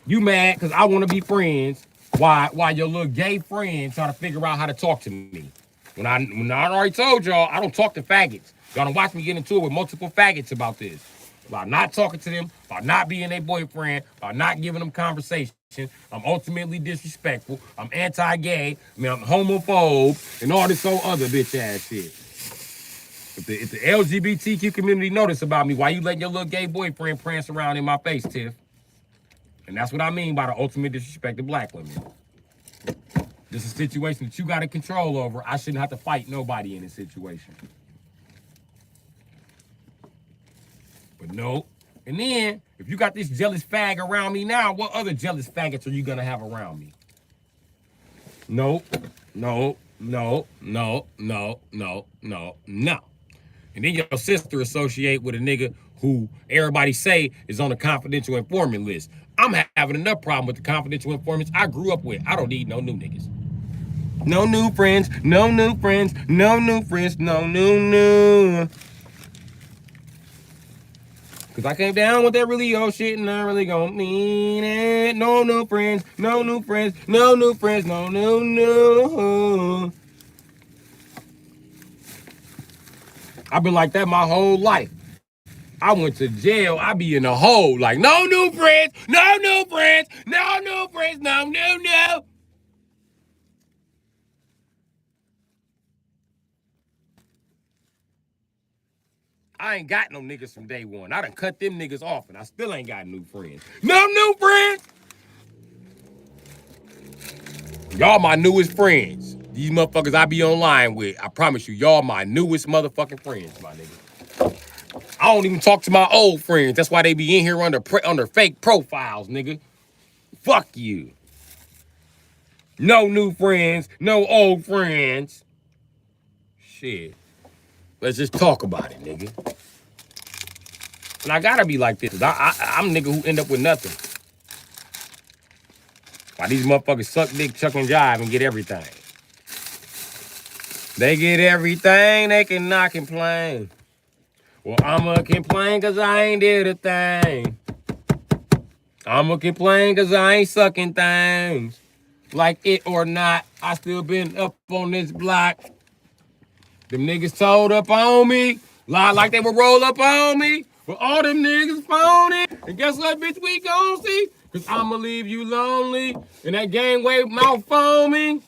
You mad because I want to be friends while your little gay friend trying to figure out how to talk to me. When I already told y'all, I don't talk to faggots. Y'all don't watch me get into it with multiple faggots about this. About not talking to them, about not being their boyfriend, about not giving them conversation. I'm ultimately disrespectful. I'm anti-gay. I mean, I'm homophobe and all this old other bitch ass shit. If the LGBTQ community notice about me, why you letting your little gay boyfriend prance around in my face, Tiff? And that's what I mean by the ultimate disrespect to black women. This is a situation that you got to control over. I shouldn't have to fight nobody in this situation. But no. And then, if you got this jealous fag around me now, what other jealous faggots are you going to have around me? No, no, no, no, no, no, no, no. And then your sister associate with a nigga who everybody say is on the confidential informant list. I'm having enough problem with the confidential informants I grew up with. I don't need no new niggas. No new friends, no new friends, no new friends, no new. Cause I came down with that really old shit and I really gon' mean it. No new friends, no new friends, no new friends, no new. I've been like that my whole life. I went to jail, I be in a hole. Like, no new friends, no new friends, no new friends, no new. I ain't got no niggas from day one. I done cut them niggas off and I still ain't got new friends. No new friends. Y'all my newest friends. These motherfuckers I be online with. I promise you, y'all my newest motherfucking friends, my nigga. I don't even talk to my old friends. That's why they be in here under fake profiles, nigga. Fuck you. No new friends, no old friends. Shit. Let's just talk about it, nigga. And I gotta be like this. I'm a nigga who end up with nothing. Why these motherfuckers suck dick, chuck, and jive and get everything. They get everything, they cannot complain. Well, I'ma complain cause I ain't did a thing. I'ma complain cause I ain't sucking things. Like it or not, I still been up on this block. Them niggas told up on me, lied like they would roll up on me. But all them niggas phony. And guess what, bitch, we gon' see? Cause I'ma leave you lonely. And that gangway mouth foaming.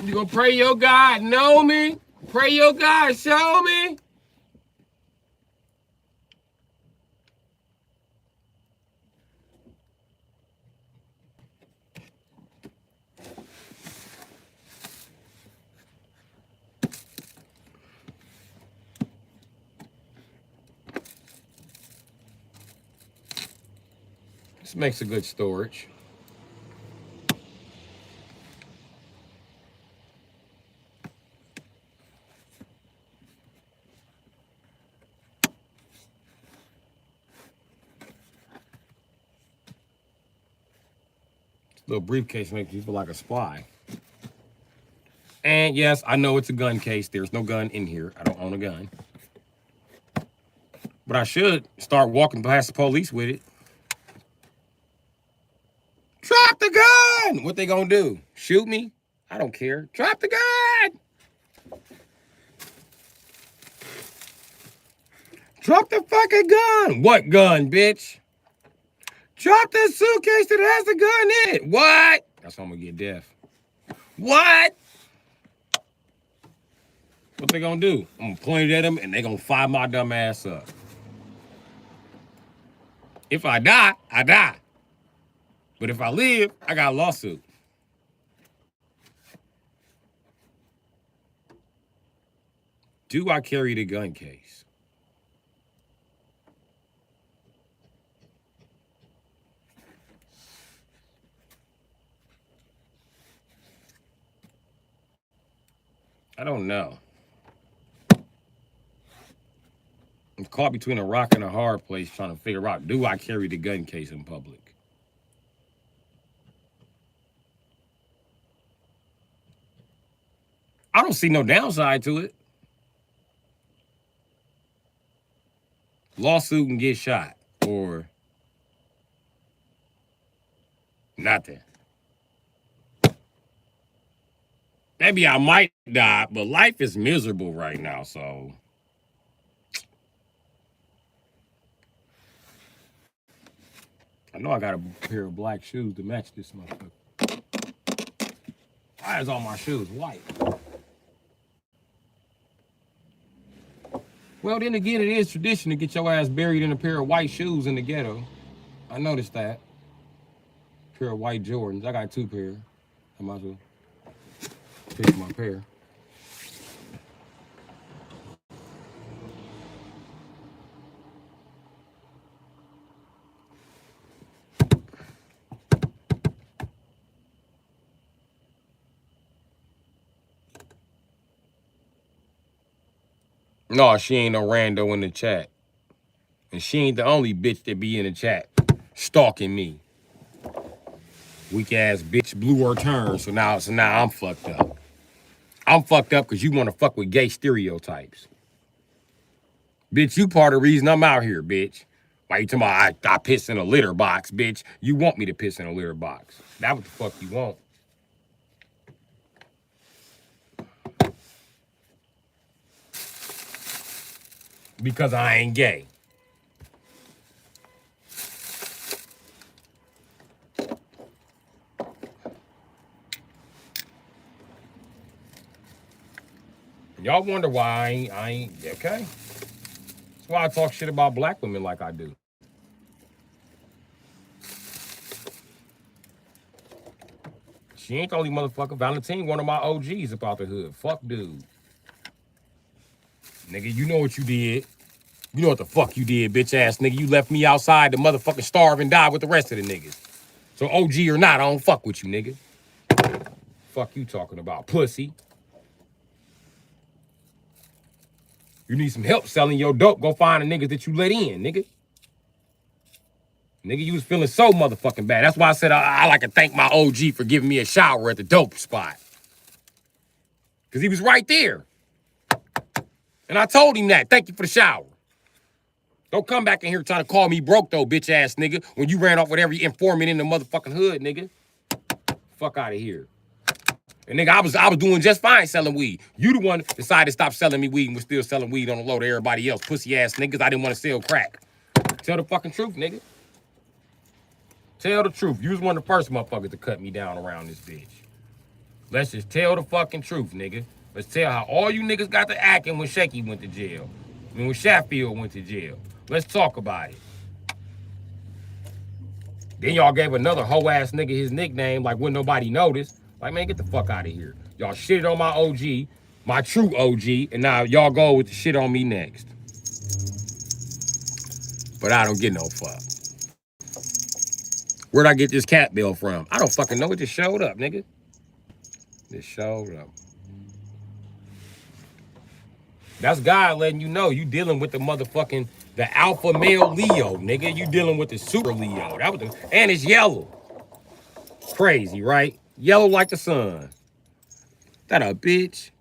You gonna pray your God know me? Pray your God show me? This makes a good storage. Little briefcase makes you feel like a spy. And And yes, I know it's a gun case. There's no gun in here. I don't own a gun. But I should start walking past the police with it. Drop the gun! What they gonna do? Shoot me? I don't care. Drop the gun! Drop the fucking gun! What gun, bitch? Drop the suitcase that has the gun in it. What? That's why I'm gonna get deaf. What? What they gonna do? I'm gonna point it at them and they gonna fire my dumb ass up. If I die, I die. But if I live, I got a lawsuit. Do I carry the gun case? I don't know. I'm caught between a rock and a hard place trying to figure out, do I carry the gun case in public? I don't see no downside to it. Lawsuit and get shot or nothing. Maybe I might die, but life is miserable right now, so. I know I got a pair of black shoes to match this motherfucker. Why is all my shoes white? Well, then again, it is tradition to get your ass buried in a pair of white shoes in the ghetto. I noticed that. Pair of white Jordans. I got 2 pair. I might as well pick my pair. No, she ain't no rando in the chat. And she ain't the only bitch that be in the chat stalking me. Weak ass bitch blew her turn, so now I'm fucked up. I'm fucked up because you want to fuck with gay stereotypes. Bitch, you part of the reason I'm out here, bitch. Why you talking about I piss in a litter box, bitch? You want me to piss in a litter box. That's what the fuck you want. Because I ain't gay. Y'all wonder why I ain't okay. That's why I talk shit about black women like I do. She ain't the only motherfucker. Valentine, one of my OGs about the hood. Fuck dude. Nigga, you know what you did. You know what the fuck you did, bitch ass nigga. You left me outside to motherfucking starve and die with the rest of the niggas. So OG or not, I don't fuck with you, nigga. Fuck you talking about, pussy. You need some help selling your dope, go find the niggas that you let in, nigga. Nigga, you was feeling so motherfucking bad. That's why I said I like to thank my OG for giving me a shower at the dope spot. Because he was right there. And I told him that. Thank you for the shower. Don't come back in here trying to call me broke, though, bitch ass nigga, when you ran off with every informant in the motherfucking hood, nigga. Fuck out of here. And nigga, I was doing just fine selling weed. You the one that decided to stop selling me weed and was still selling weed on the low to everybody else, pussy ass niggas. I didn't want to sell crack. Tell the fucking truth, nigga. Tell the truth. You was one of the first motherfuckers to cut me down around this bitch. Let's just tell the fucking truth, nigga. Let's tell how all you niggas got to acting when Shaky went to jail. And when Sheffield went to jail. Let's talk about it. Then y'all gave another hoe-ass nigga his nickname like when nobody noticed. Like, man, get the fuck out of here. Y'all shitted on my OG, my true OG, and now y'all go with the shit on me next. But I don't get no fuck. Where'd I get this cat bill from? I don't fucking know. It just showed up, nigga. Just showed up. That's God letting you know you dealing with the motherfucking, the alpha male Leo, nigga. You dealing with the super Leo. That was the, and it's yellow. Crazy, right? Yellow like the sun. That a bitch.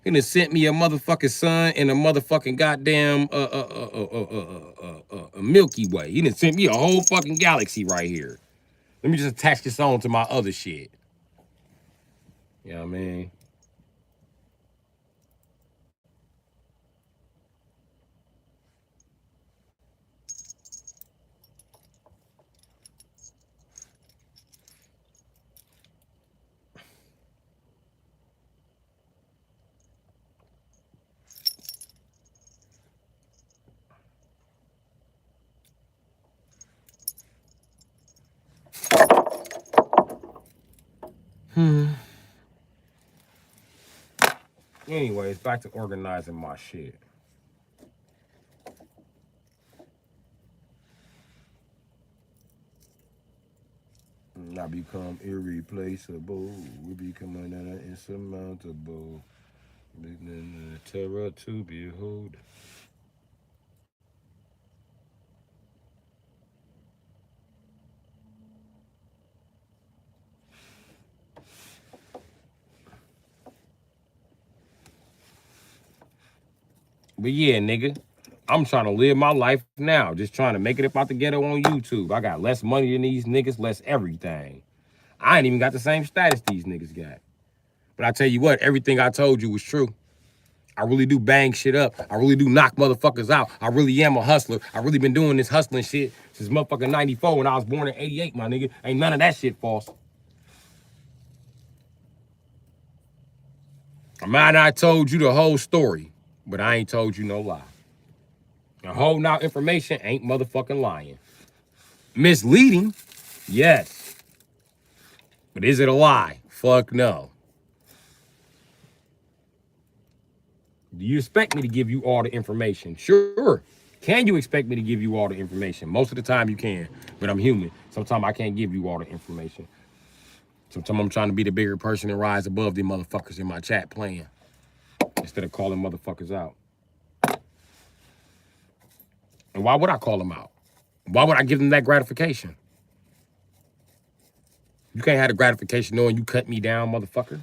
He done sent me a motherfucking sun and a motherfucking goddamn Milky Way. He done sent me a whole fucking galaxy right here. Let me just attach this on to my other shit. You know what I mean? Anyways, back to organizing my shit. I become irreplaceable. We become insurmountable. Terror to behold. But yeah, nigga, I'm trying to live my life now. Just trying to make it up out the ghetto on YouTube. I got less money than these niggas, less everything. I ain't even got the same status these niggas got. But I tell you what, everything I told you was true. I really do bang shit up. I really do knock motherfuckers out. I really am a hustler. I really been doing this hustling shit since motherfucking 94 when I was born in 88, my nigga. Ain't none of that shit false. I might not told you the whole story, but I ain't told you no lie. And holding out information ain't motherfucking lying. Misleading, yes. But is it a lie? Fuck no. Do you expect me to give you all the information? Sure. Can you expect me to give you all the information? Most of the time you can, but I'm human. Sometimes I can't give you all the information. Sometimes I'm trying to be the bigger person and rise above the motherfuckers in my chat playing instead of calling motherfuckers out. And why would I call them out? Why would I give them that gratification? You can't have the gratification knowing you cut me down, motherfucker.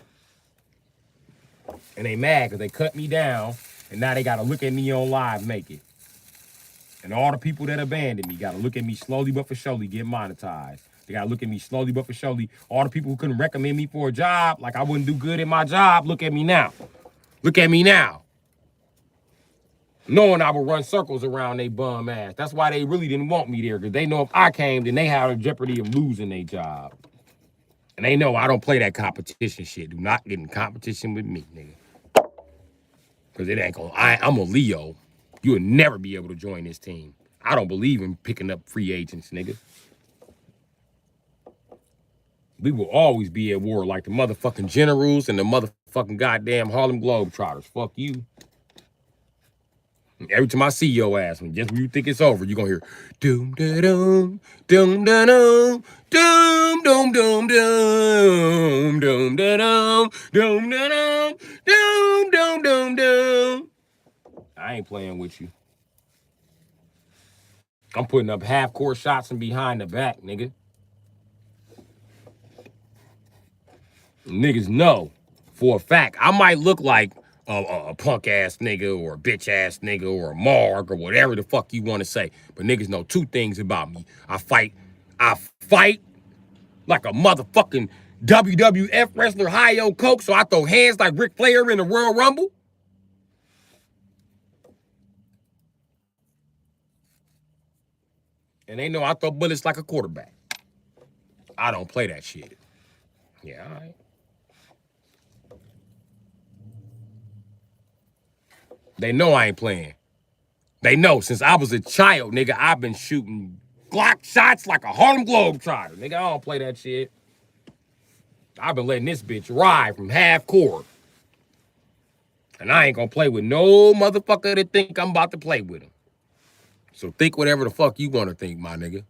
And they mad because they cut me down, and now they got to look at me on live naked. And all the people that abandoned me got to look at me slowly but for surely get monetized. They got to look at me slowly but for surely. All the people who couldn't recommend me for a job, like I wouldn't do good in my job, look at me now. Look at me now. Knowing I would run circles around they bum ass. That's why they really didn't want me there, because they know if I came, then they had a jeopardy of losing their job. And they know I don't play that competition shit. Do not get in competition with me, nigga. Because it ain't gonna, I'm a Leo. You would never be able to join this team. I don't believe in picking up free agents, nigga. We will always be at war like the motherfucking generals and the motherfucking goddamn Harlem Globetrotters. Fuck you. Every time I see your ass, when just when you think it's over, you're gonna hear doom da dum, doom da dum, doom doom doom doom, doom da dum, doom da dum, doom doom doom doom. I ain't playing with you. I'm putting up half-court shots and behind the back, nigga. Niggas know for a fact I might look like a punk ass nigga or a bitch ass nigga or a mark or whatever the fuck you want to say. But niggas know two things about me. I fight like a motherfucking WWF wrestler high-o coke, so I throw hands like Ric Flair in the Royal Rumble. And they know I throw bullets like a quarterback. I don't play that shit. Yeah, all right. They know I ain't playing. They know since I was a child, nigga, I've been shooting Glock shots like a Harlem Globetrotter. Nigga, I don't play that shit. I've been letting this bitch ride from half court. And I ain't gonna play with no motherfucker that think I'm about to play with him. So think whatever the fuck you want to think, my nigga.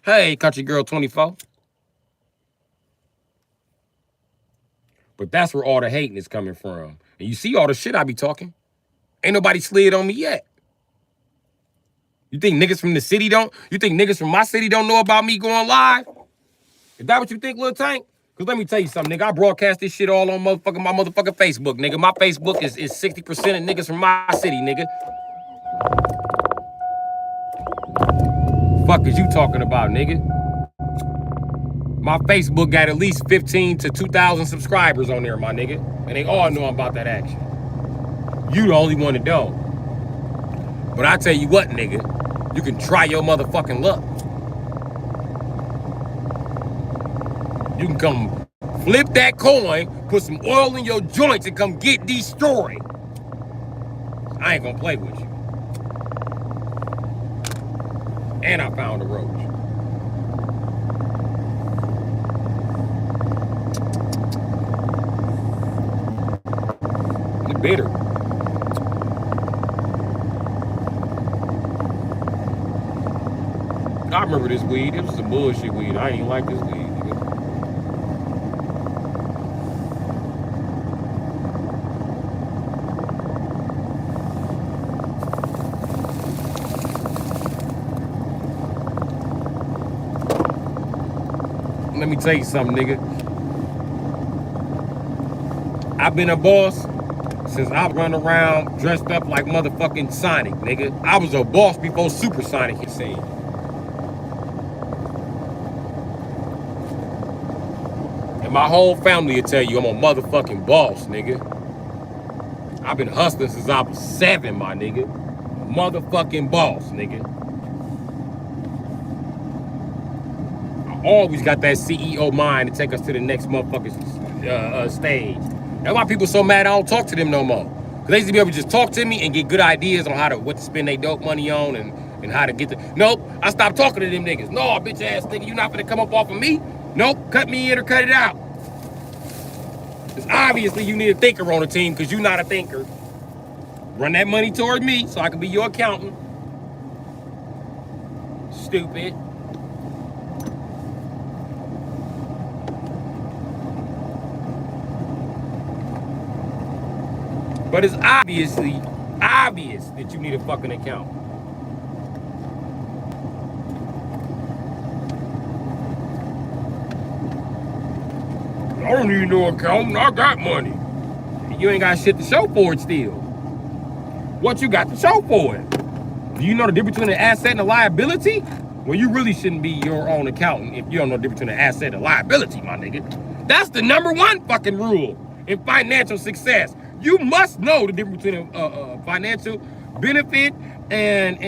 Hey, country girl 24. But that's where all the hating is coming from. And you see all the shit I be talking. Ain't nobody slid on me yet. You think niggas from the city don't? You think niggas from my city don't know about me going live? Is that what you think, Lil Tank? Cause let me tell you something, nigga. I broadcast this shit all on my motherfucking Facebook, nigga. My Facebook is 60% of niggas from my city, nigga. Fuck is you talking about, nigga? My Facebook got at least 15 to 2,000 subscribers on there, my nigga. And they all know about that action. You the only one that don't. But I tell you what, nigga, you can try your motherfucking luck. You can come flip that coin, put some oil in your joints, and come get destroyed. I ain't gonna play with you. And I found a roach. It's bitter. I remember this weed. It was some bullshit weed. I ain't like this weed, nigga. Let me tell you something, nigga. I've been a boss since I run around dressed up like motherfucking Sonic, nigga. I was a boss before Super Sonic hit scene. And my whole family will tell you I'm a motherfucking boss, nigga. I've been hustling since I was 7, my nigga. Motherfucking boss, nigga. I always got that CEO mind to take us to the next motherfucking stage. That's why people so mad I don't talk to them no more. Cause they used to be able to just talk to me and get good ideas on what to spend their dope money on and how to get the. Nope, I stopped talking to them niggas. No, bitch ass nigga, you not gonna come up off of me. Nope, cut me in or cut it out. Cause obviously you need a thinker on the team because you're not a thinker. Run that money toward me so I can be your accountant. Stupid. But it's obvious that you need a fucking account. I don't need no accountant. I got money. You ain't got shit to show for it still. What you got to show for it? Do you know the difference between an asset and a liability? Well, you really shouldn't be your own accountant if you don't know the difference between an asset and a liability, my nigga. That's the #1 fucking rule in financial success. You must know the difference between a financial benefit and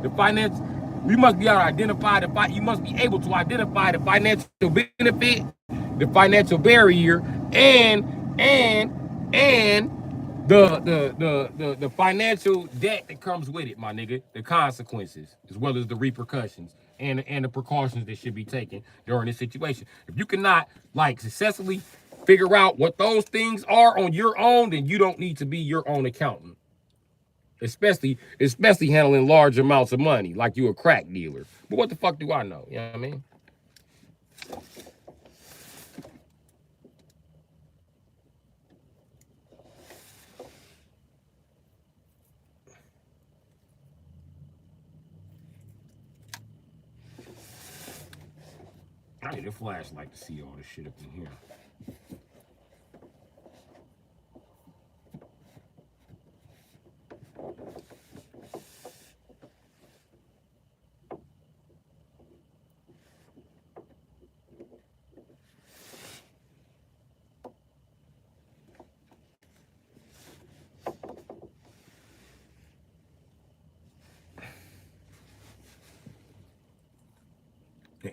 the finance. You must be able to identify you must be able to identify the financial benefit, the financial barrier, and the financial debt that comes with it, my nigga. The consequences, as well as the repercussions and the precautions that should be taken during this situation. If you cannot successfully figure out what those things are on your own, then you don't need to be your own accountant. Especially handling large amounts of money, like you a crack dealer. But what the fuck do I know? You know what I mean? I need a flashlight to see all this shit up in here.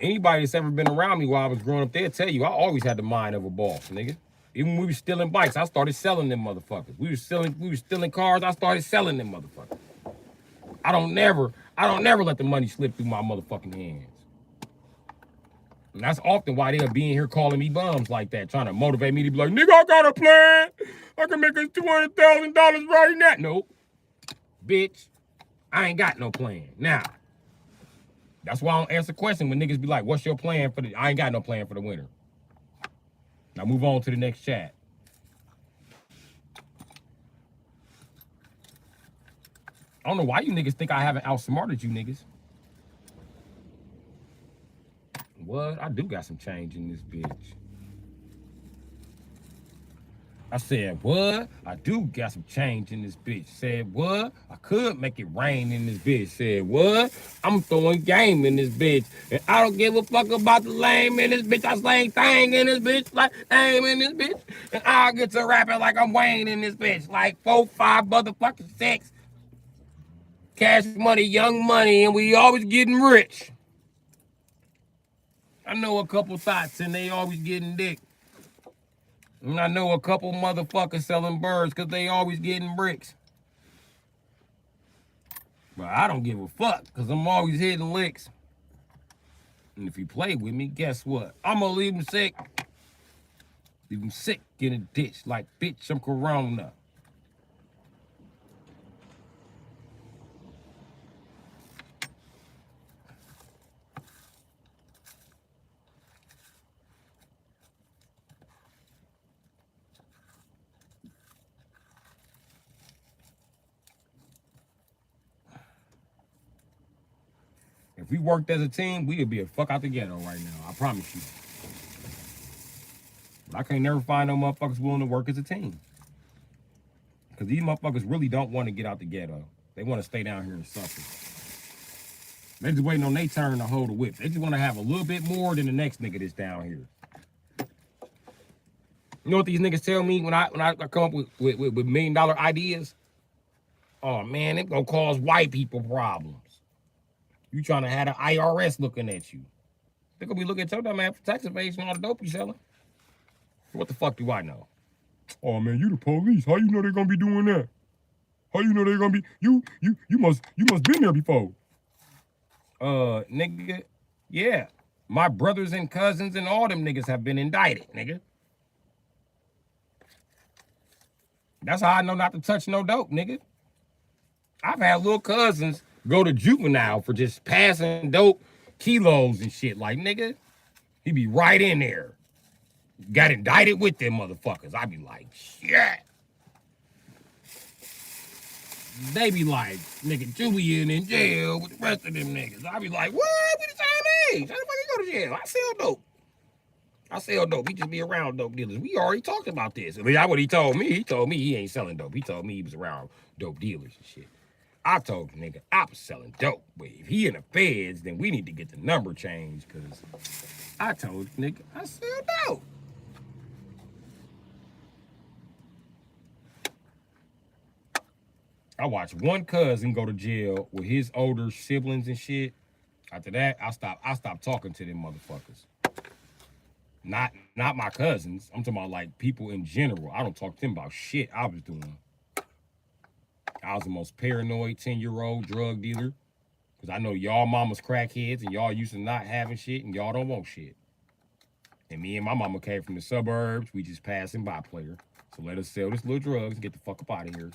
Anybody that's ever been around me while I was growing up, they'll tell you I always had the mind of a boss, nigga. Even when we were stealing bikes, I started selling them motherfuckers. We were stealing cars, I started selling them motherfuckers. I don't never let the money slip through my motherfucking hands. And that's often why they'll be in here calling me bums like that, trying to motivate me to be like, nigga, I got a plan. I can make us $200,000 right now. Nope. Bitch, I ain't got no plan. Now, that's why I don't answer questions when niggas be like, what's your plan for the... I ain't got no plan for the winter. Now move on to the next chat. I don't know why you niggas think I haven't outsmarted you niggas. what? I do got some change in this bitch. I said, what? I do got some change in this bitch. Said, what? I could make it rain in this bitch. Said, what? I'm throwing game in this bitch. And I don't give a fuck about the lame in this bitch. I slang thang in this bitch, like aim in this bitch. And I'll get to rapping like I'm Wayne in this bitch. Like 4, 5 motherfucking 6. Cash money, young money, and we always getting rich. I know a couple thoughts and they always getting dick. And I know a couple motherfuckers selling birds because they always getting bricks. But I don't give a fuck because I'm always hitting licks. And if you play with me, guess what? I'm going to leave him sick. Leave him sick in a ditch like, bitch, I'm Corona. If we worked as a team, we would be a fuck out the ghetto right now. I promise you. But I can't never find no motherfuckers willing to work as a team. Because these motherfuckers really don't want to get out the ghetto. They want to stay down here and suffer. They just waiting on their turn to hold the whip. They just want to have a little bit more than the next nigga that's down here. You know what these niggas tell me when I come up with $1 million ideas? Oh man, it gonna cause white people problems. You trying to have the IRS looking at you. They're gonna be looking at your dumb ass for tax evasion and all the dope you selling. What the fuck do I know? Oh man, you the police. How you know they're gonna be doing that? How you know they're gonna be? You must been there before. Nigga, yeah. My brothers and cousins and all them niggas have been indicted, nigga. That's how I know not to touch no dope, nigga. I've had little cousins go to juvenile for just passing dope kilos and shit. Like, nigga, he be right in there. Got indicted with them motherfuckers. I be like, shit. They be like, nigga, Julian in jail with the rest of them niggas. I be like, what? We the same age. How the fuck you go to jail? I sell dope. He just be around dope dealers. We already talked about this. I mean, that's what he told me. He told me he ain't selling dope. He told me he was around dope dealers and shit. I told the nigga I was selling dope. But if he in the feds, then we need to get the number changed, because I told the nigga I sell dope. I watched one cousin go to jail with his older siblings and shit. After that, I stopped talking to them motherfuckers. Not my cousins. I'm talking about like people in general. I don't talk to them about shit I was doing. I was the most paranoid 10-year-old drug dealer. Because I know y'all mamas crackheads and y'all used to not having shit and y'all don't want shit. And me and my mama came from the suburbs. We just passing by player. So let us sell this little drugs and get the fuck up out of here.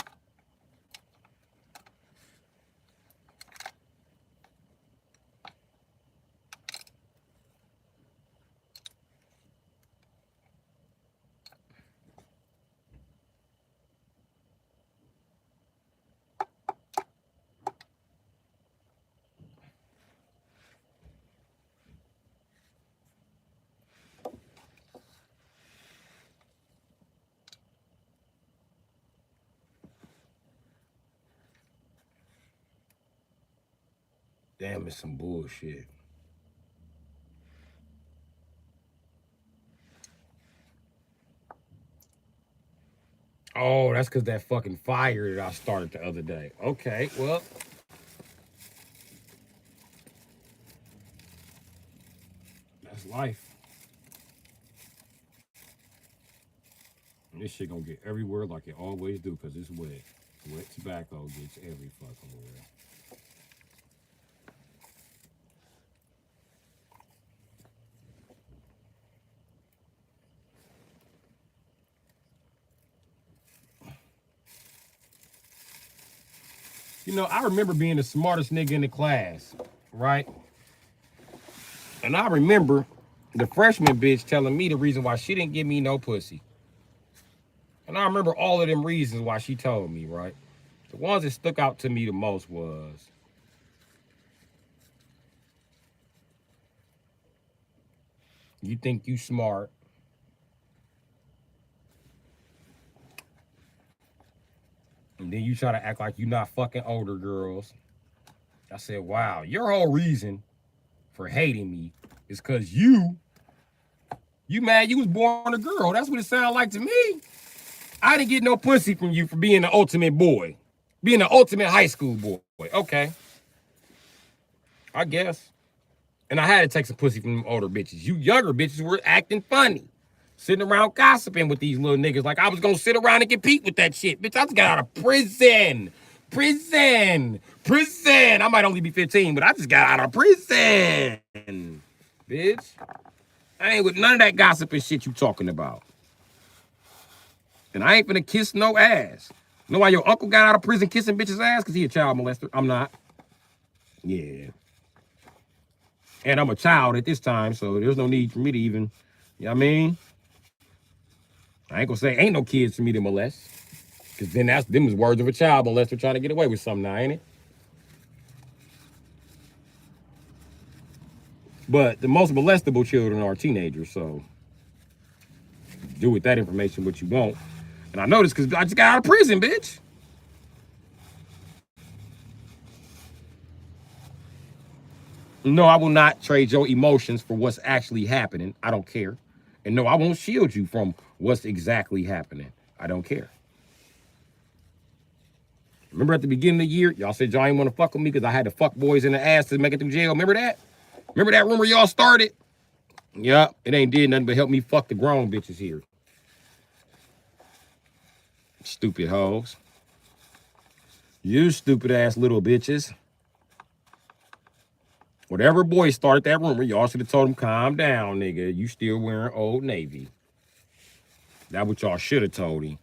Damn, it's some bullshit. Oh, that's because that fucking fire that I started the other day. Okay, well. That's life. And this shit gonna get everywhere like it always do, because it's wet. Wet tobacco gets every fucking where. You know, I remember being the smartest nigga in the class, right? And I remember the freshman bitch telling me the reason why she didn't give me no pussy. And I remember all of them reasons why she told me, right? The ones that stuck out to me the most was, You think you smart. And then you try to act like you're not fucking older girls. I said, wow, your whole reason for hating me is because you mad you was born a girl. That's what it sounded like to me. I didn't get no pussy from you for being the ultimate boy. Being the ultimate high school boy. Okay. I guess. And I had to take some pussy from them older bitches. You younger bitches were acting funny. Sitting around gossiping with these little niggas like I was gonna sit around and compete with that shit. Bitch, I just got out of prison. Prison. I might only be 15, but I just got out of prison. Bitch. I ain't with none of that gossiping shit you talking about. And I ain't finna kiss no ass. Know why your uncle got out of prison kissing bitches' ass? Because he a child molester. I'm not. Yeah. And I'm a child at this time, so there's no need for me to even, you know what I mean? I ain't gonna say ain't no kids for me to molest. Because then them was words of a child molester trying to get away with something now, ain't it? But the most molestable children are teenagers, so do with that information what you want. And I know this because I just got out of prison, bitch. No, I will not trade your emotions for what's actually happening. I don't care. And no, I won't shield you from what's exactly happening. I don't care. Remember at the beginning of the year, y'all said y'all ain't want to fuck with me because I had to fuck boys in the ass to make it through jail. Remember that? Remember that rumor y'all started? Yup, it ain't did nothing but help me fuck the grown bitches here. Stupid hoes. You stupid ass little bitches. Whatever boy started that rumor, y'all should have told him, calm down, nigga. You still wearing Old Navy. That's what y'all should have told him.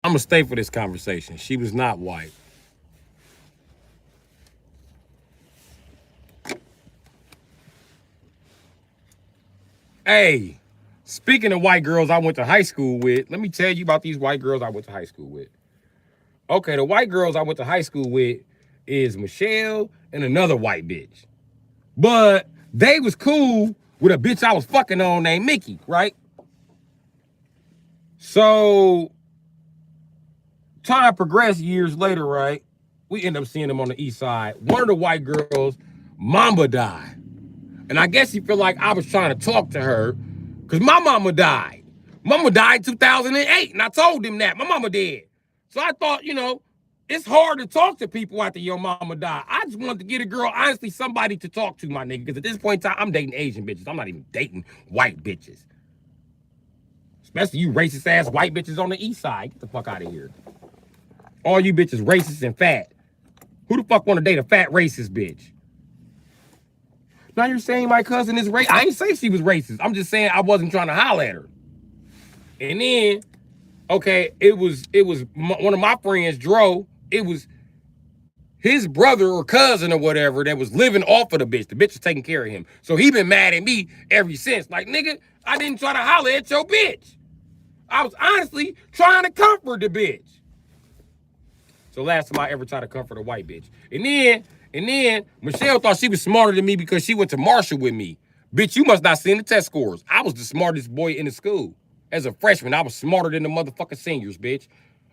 I'm gonna stay for this conversation. She was not white. Hey, speaking of white girls I went to high school with, let me tell you about these white girls I went to high school with. Okay, the white girls I went to high school with is Michelle and another white bitch. But they was cool with a bitch I was fucking on named Mickey, right? So time progressed years later, right? We end up seeing them on the east side. One of the white girls, mama died. And I guess he felt like I was trying to talk to her because my mama died. Mama died 2008, and I told him that. My mama did. So I thought, it's hard to talk to people after your mama died. I just wanted to get a girl, honestly, somebody to talk to, my nigga, because at this point in time, I'm dating Asian bitches. I'm not even dating white bitches. Especially you racist-ass white bitches on the east side. Get the fuck out of here. All you bitches racist and fat. Who the fuck want to date a fat racist bitch? Now you're saying my cousin is racist. I ain't say she was racist. I'm just saying I wasn't trying to holler at her. And then, okay, it was one of my friends, Dro. It was his brother or cousin or whatever that was living off of the bitch. The bitch was taking care of him. So he been mad at me ever since. Like, nigga, I didn't try to holler at your bitch. I was honestly trying to comfort the bitch. So last time I ever tried to comfort a white bitch. And then Michelle thought she was smarter than me because she went to Marshall with me. Bitch, you must not seen the test scores. I was the smartest boy in the school. As a freshman, I was smarter than the motherfucking seniors, bitch.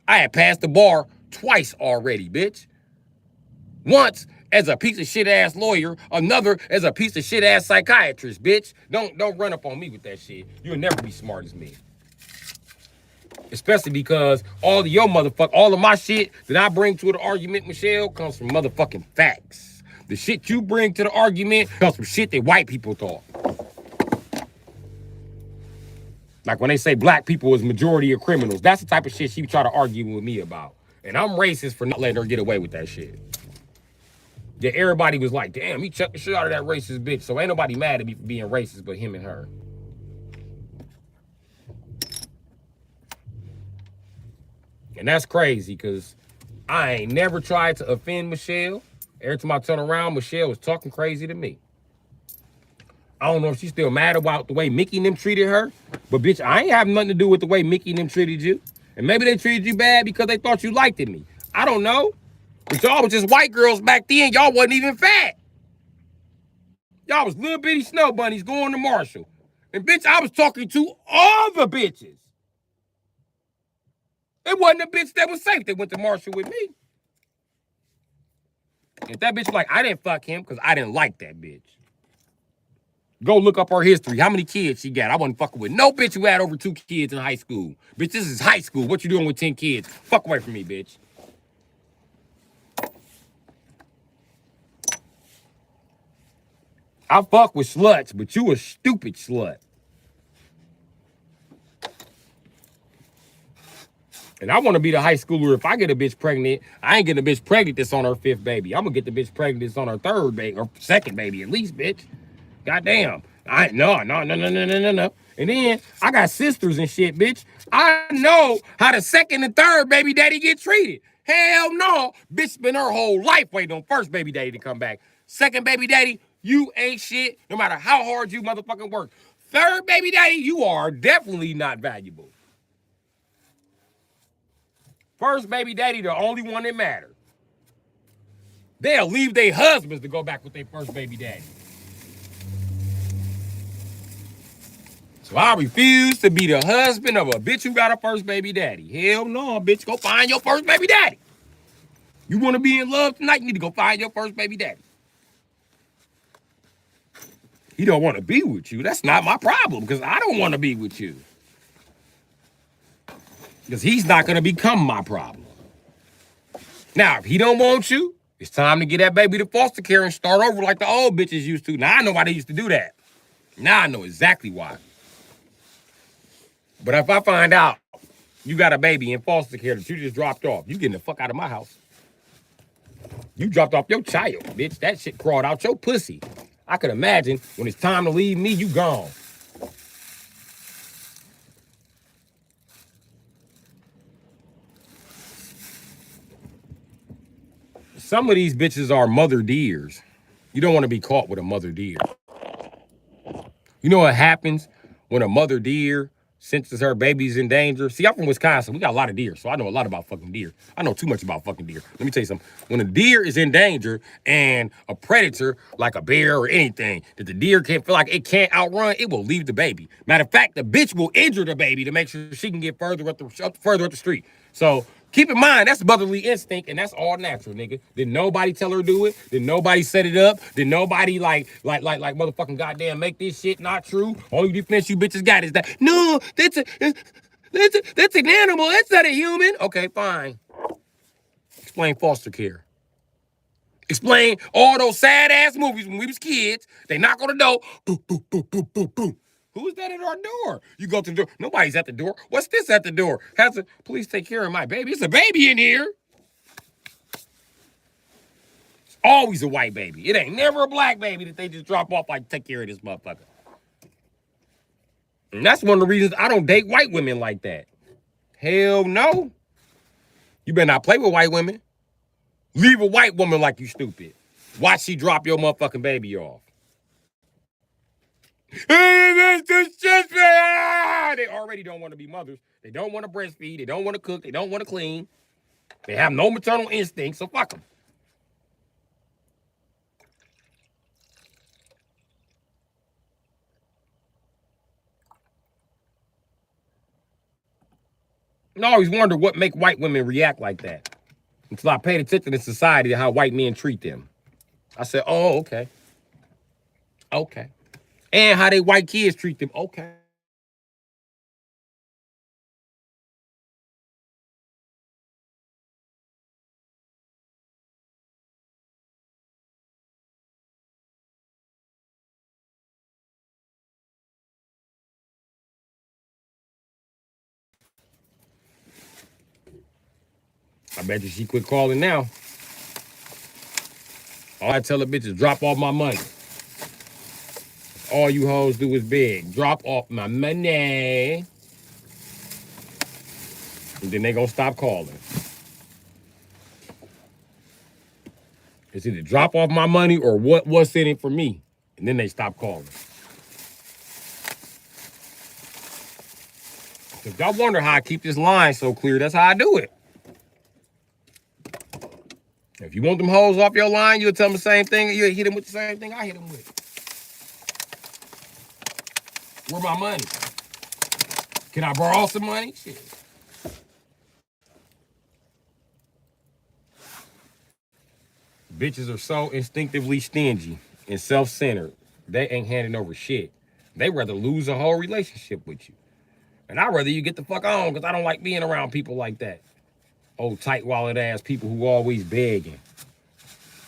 I had passed the bar twice already, bitch. Once as a piece of shit ass lawyer, another as a piece of shit ass psychiatrist, bitch. Don't run up on me with that shit. You'll never be smart as me. Especially because all of my shit that I bring to the argument, Michelle, comes from motherfucking facts. The shit you bring to the argument comes from shit that white people thought. Like when they say black people is majority of criminals, that's the type of shit she try to argue with me about. And I'm racist for not letting her get away with that shit. Yeah, everybody was like, damn, he chucked the shit out of that racist bitch. So ain't nobody mad at me for being racist but him and her. And that's crazy because I ain't never tried to offend Michelle. Every time I turn around, Michelle was talking crazy to me. I don't know if she's still mad about the way Mickey and them treated her, but bitch, I ain't have nothing to do with the way Mickey and them treated you. And maybe they treated you bad because they thought you liked me. I don't know. But y'all was just white girls back then. Y'all wasn't even fat. Y'all was little bitty snow bunnies going to Marshall. And bitch, I was talking to all the bitches. It wasn't a bitch that was safe that went to Marshall with me. If that bitch was like, I didn't fuck him because I didn't like that bitch. Go look up her history. How many kids she got? I wasn't fucking with no bitch who had over 2 kids in high school. Bitch, this is high school. What you doing with 10 kids? Fuck away from me, bitch. I fuck with sluts, but you a stupid slut. And I want to be the high schooler. If I get a bitch pregnant, I ain't getting a bitch pregnant that's on her 5th baby. I'm gonna get the bitch pregnant that's on her 3rd baby or 2nd baby at least, bitch. Goddamn. No. And then I got sisters and shit, bitch. I know how the 2nd and 3rd baby daddy get treated. Hell no. Bitch spent her whole life waiting on 1st baby daddy to come back. 2nd baby daddy, you ain't shit no matter how hard you motherfucking work. 3rd baby daddy, you are definitely not valuable. 1st baby daddy, the only one that matters. They'll leave their husbands to go back with their 1st baby daddy. So I refuse to be the husband of a bitch who got a 1st baby daddy. Hell no, bitch. Go find your 1st baby daddy. You want to be in love tonight? You need to go find your 1st baby daddy. He don't want to be with you. That's not my problem because I don't want to be with you. Because he's not going to become my problem. Now, if he don't want you, it's time to get that baby to foster care and start over like the old bitches used to. Now I know why they used to do that. Now I know exactly why. But if I find out you got a baby in foster care that you just dropped off, you getting the fuck out of my house. You dropped off your child, bitch. That shit crawled out your pussy. I could imagine when it's time to leave me, you gone. Some of these bitches are mother deers. You don't want to be caught with a mother deer. You know what happens when a mother deer senses her baby's in danger? See, I'm from Wisconsin. We got a lot of deer, so I know a lot about fucking deer. I know too much about fucking deer. Let me tell you something. When a deer is in danger and a predator, like a bear or anything, that the deer can't feel like it can't outrun, it will leave the baby. Matter of fact, the bitch will injure the baby to make sure she can get further up the street. So keep in mind, that's motherly instinct, and that's all natural, nigga. Did nobody tell her to do it? Did nobody set it up? Did nobody like motherfucking goddamn make this shit not true? Only defense you bitches got is that no, that's an animal. That's not a human. Okay, fine. Explain foster care. Explain all those sad ass movies when we was kids. They knock on the door. Boom, boom, boom, boom, boom, boom. Who's that at our door? You go to the door. Nobody's at the door. What's this at the door? Has to please take care of my baby. It's a baby in here. It's always a white baby. It ain't never a black baby that they just drop off like take care of this motherfucker. And that's one of the reasons I don't date white women like that. Hell no. You better not play with white women. Leave a white woman like you stupid. Watch she drop your motherfucking baby off. They already don't want to be mothers. They don't want to breastfeed. They don't want to cook. They don't want to clean. They have no maternal instinct, so fuck them. And I always wonder what make white women react like that. Until I paid attention in society to how white men treat them. I said, oh, okay. Okay. And how they white kids treat them. Okay. I bet you she quit calling now. All I tell a bitch is drop off my money. All you hoes do is beg. Drop off my money. And then they gonna stop calling. It's either drop off my money or what's in it for me. And then they stop calling. If y'all wonder how I keep this line so clear, that's how I do it. If you want them hoes off your line, you'll tell them the same thing. You'll hit them with the same thing I hit them with. Where my money? Can I borrow some money? Shit. Bitches are so instinctively stingy and self-centered. They ain't handing over shit. They rather lose a whole relationship with you. And I'd rather you get the fuck on because I don't like being around people like that. Old tight wallet ass people who always begging.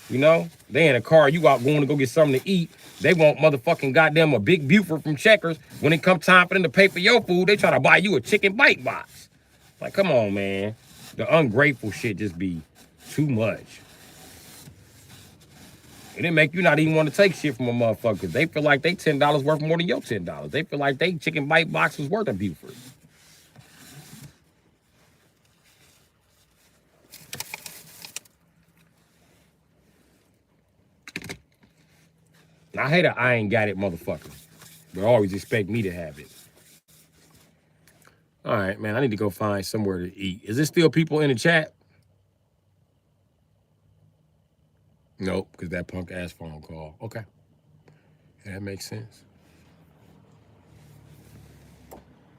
You know? They in a car, you out going to go get something to eat. They want motherfucking goddamn a big Buford from Checkers. When it come time for them to pay for your food, they try to buy you a chicken bite box. Like, come on, man. The ungrateful shit just be too much. And it make you not even want to take shit from a motherfucker. They feel like they $10 worth more than your $10. They feel like they chicken bite box is worth a Buford. I hate a I ain't got it motherfucker. They always expect me to have it. All right, man, I need to go find somewhere to eat. Is there still people in the chat? Nope, because that punk ass phone call. Okay. Yeah, that makes sense.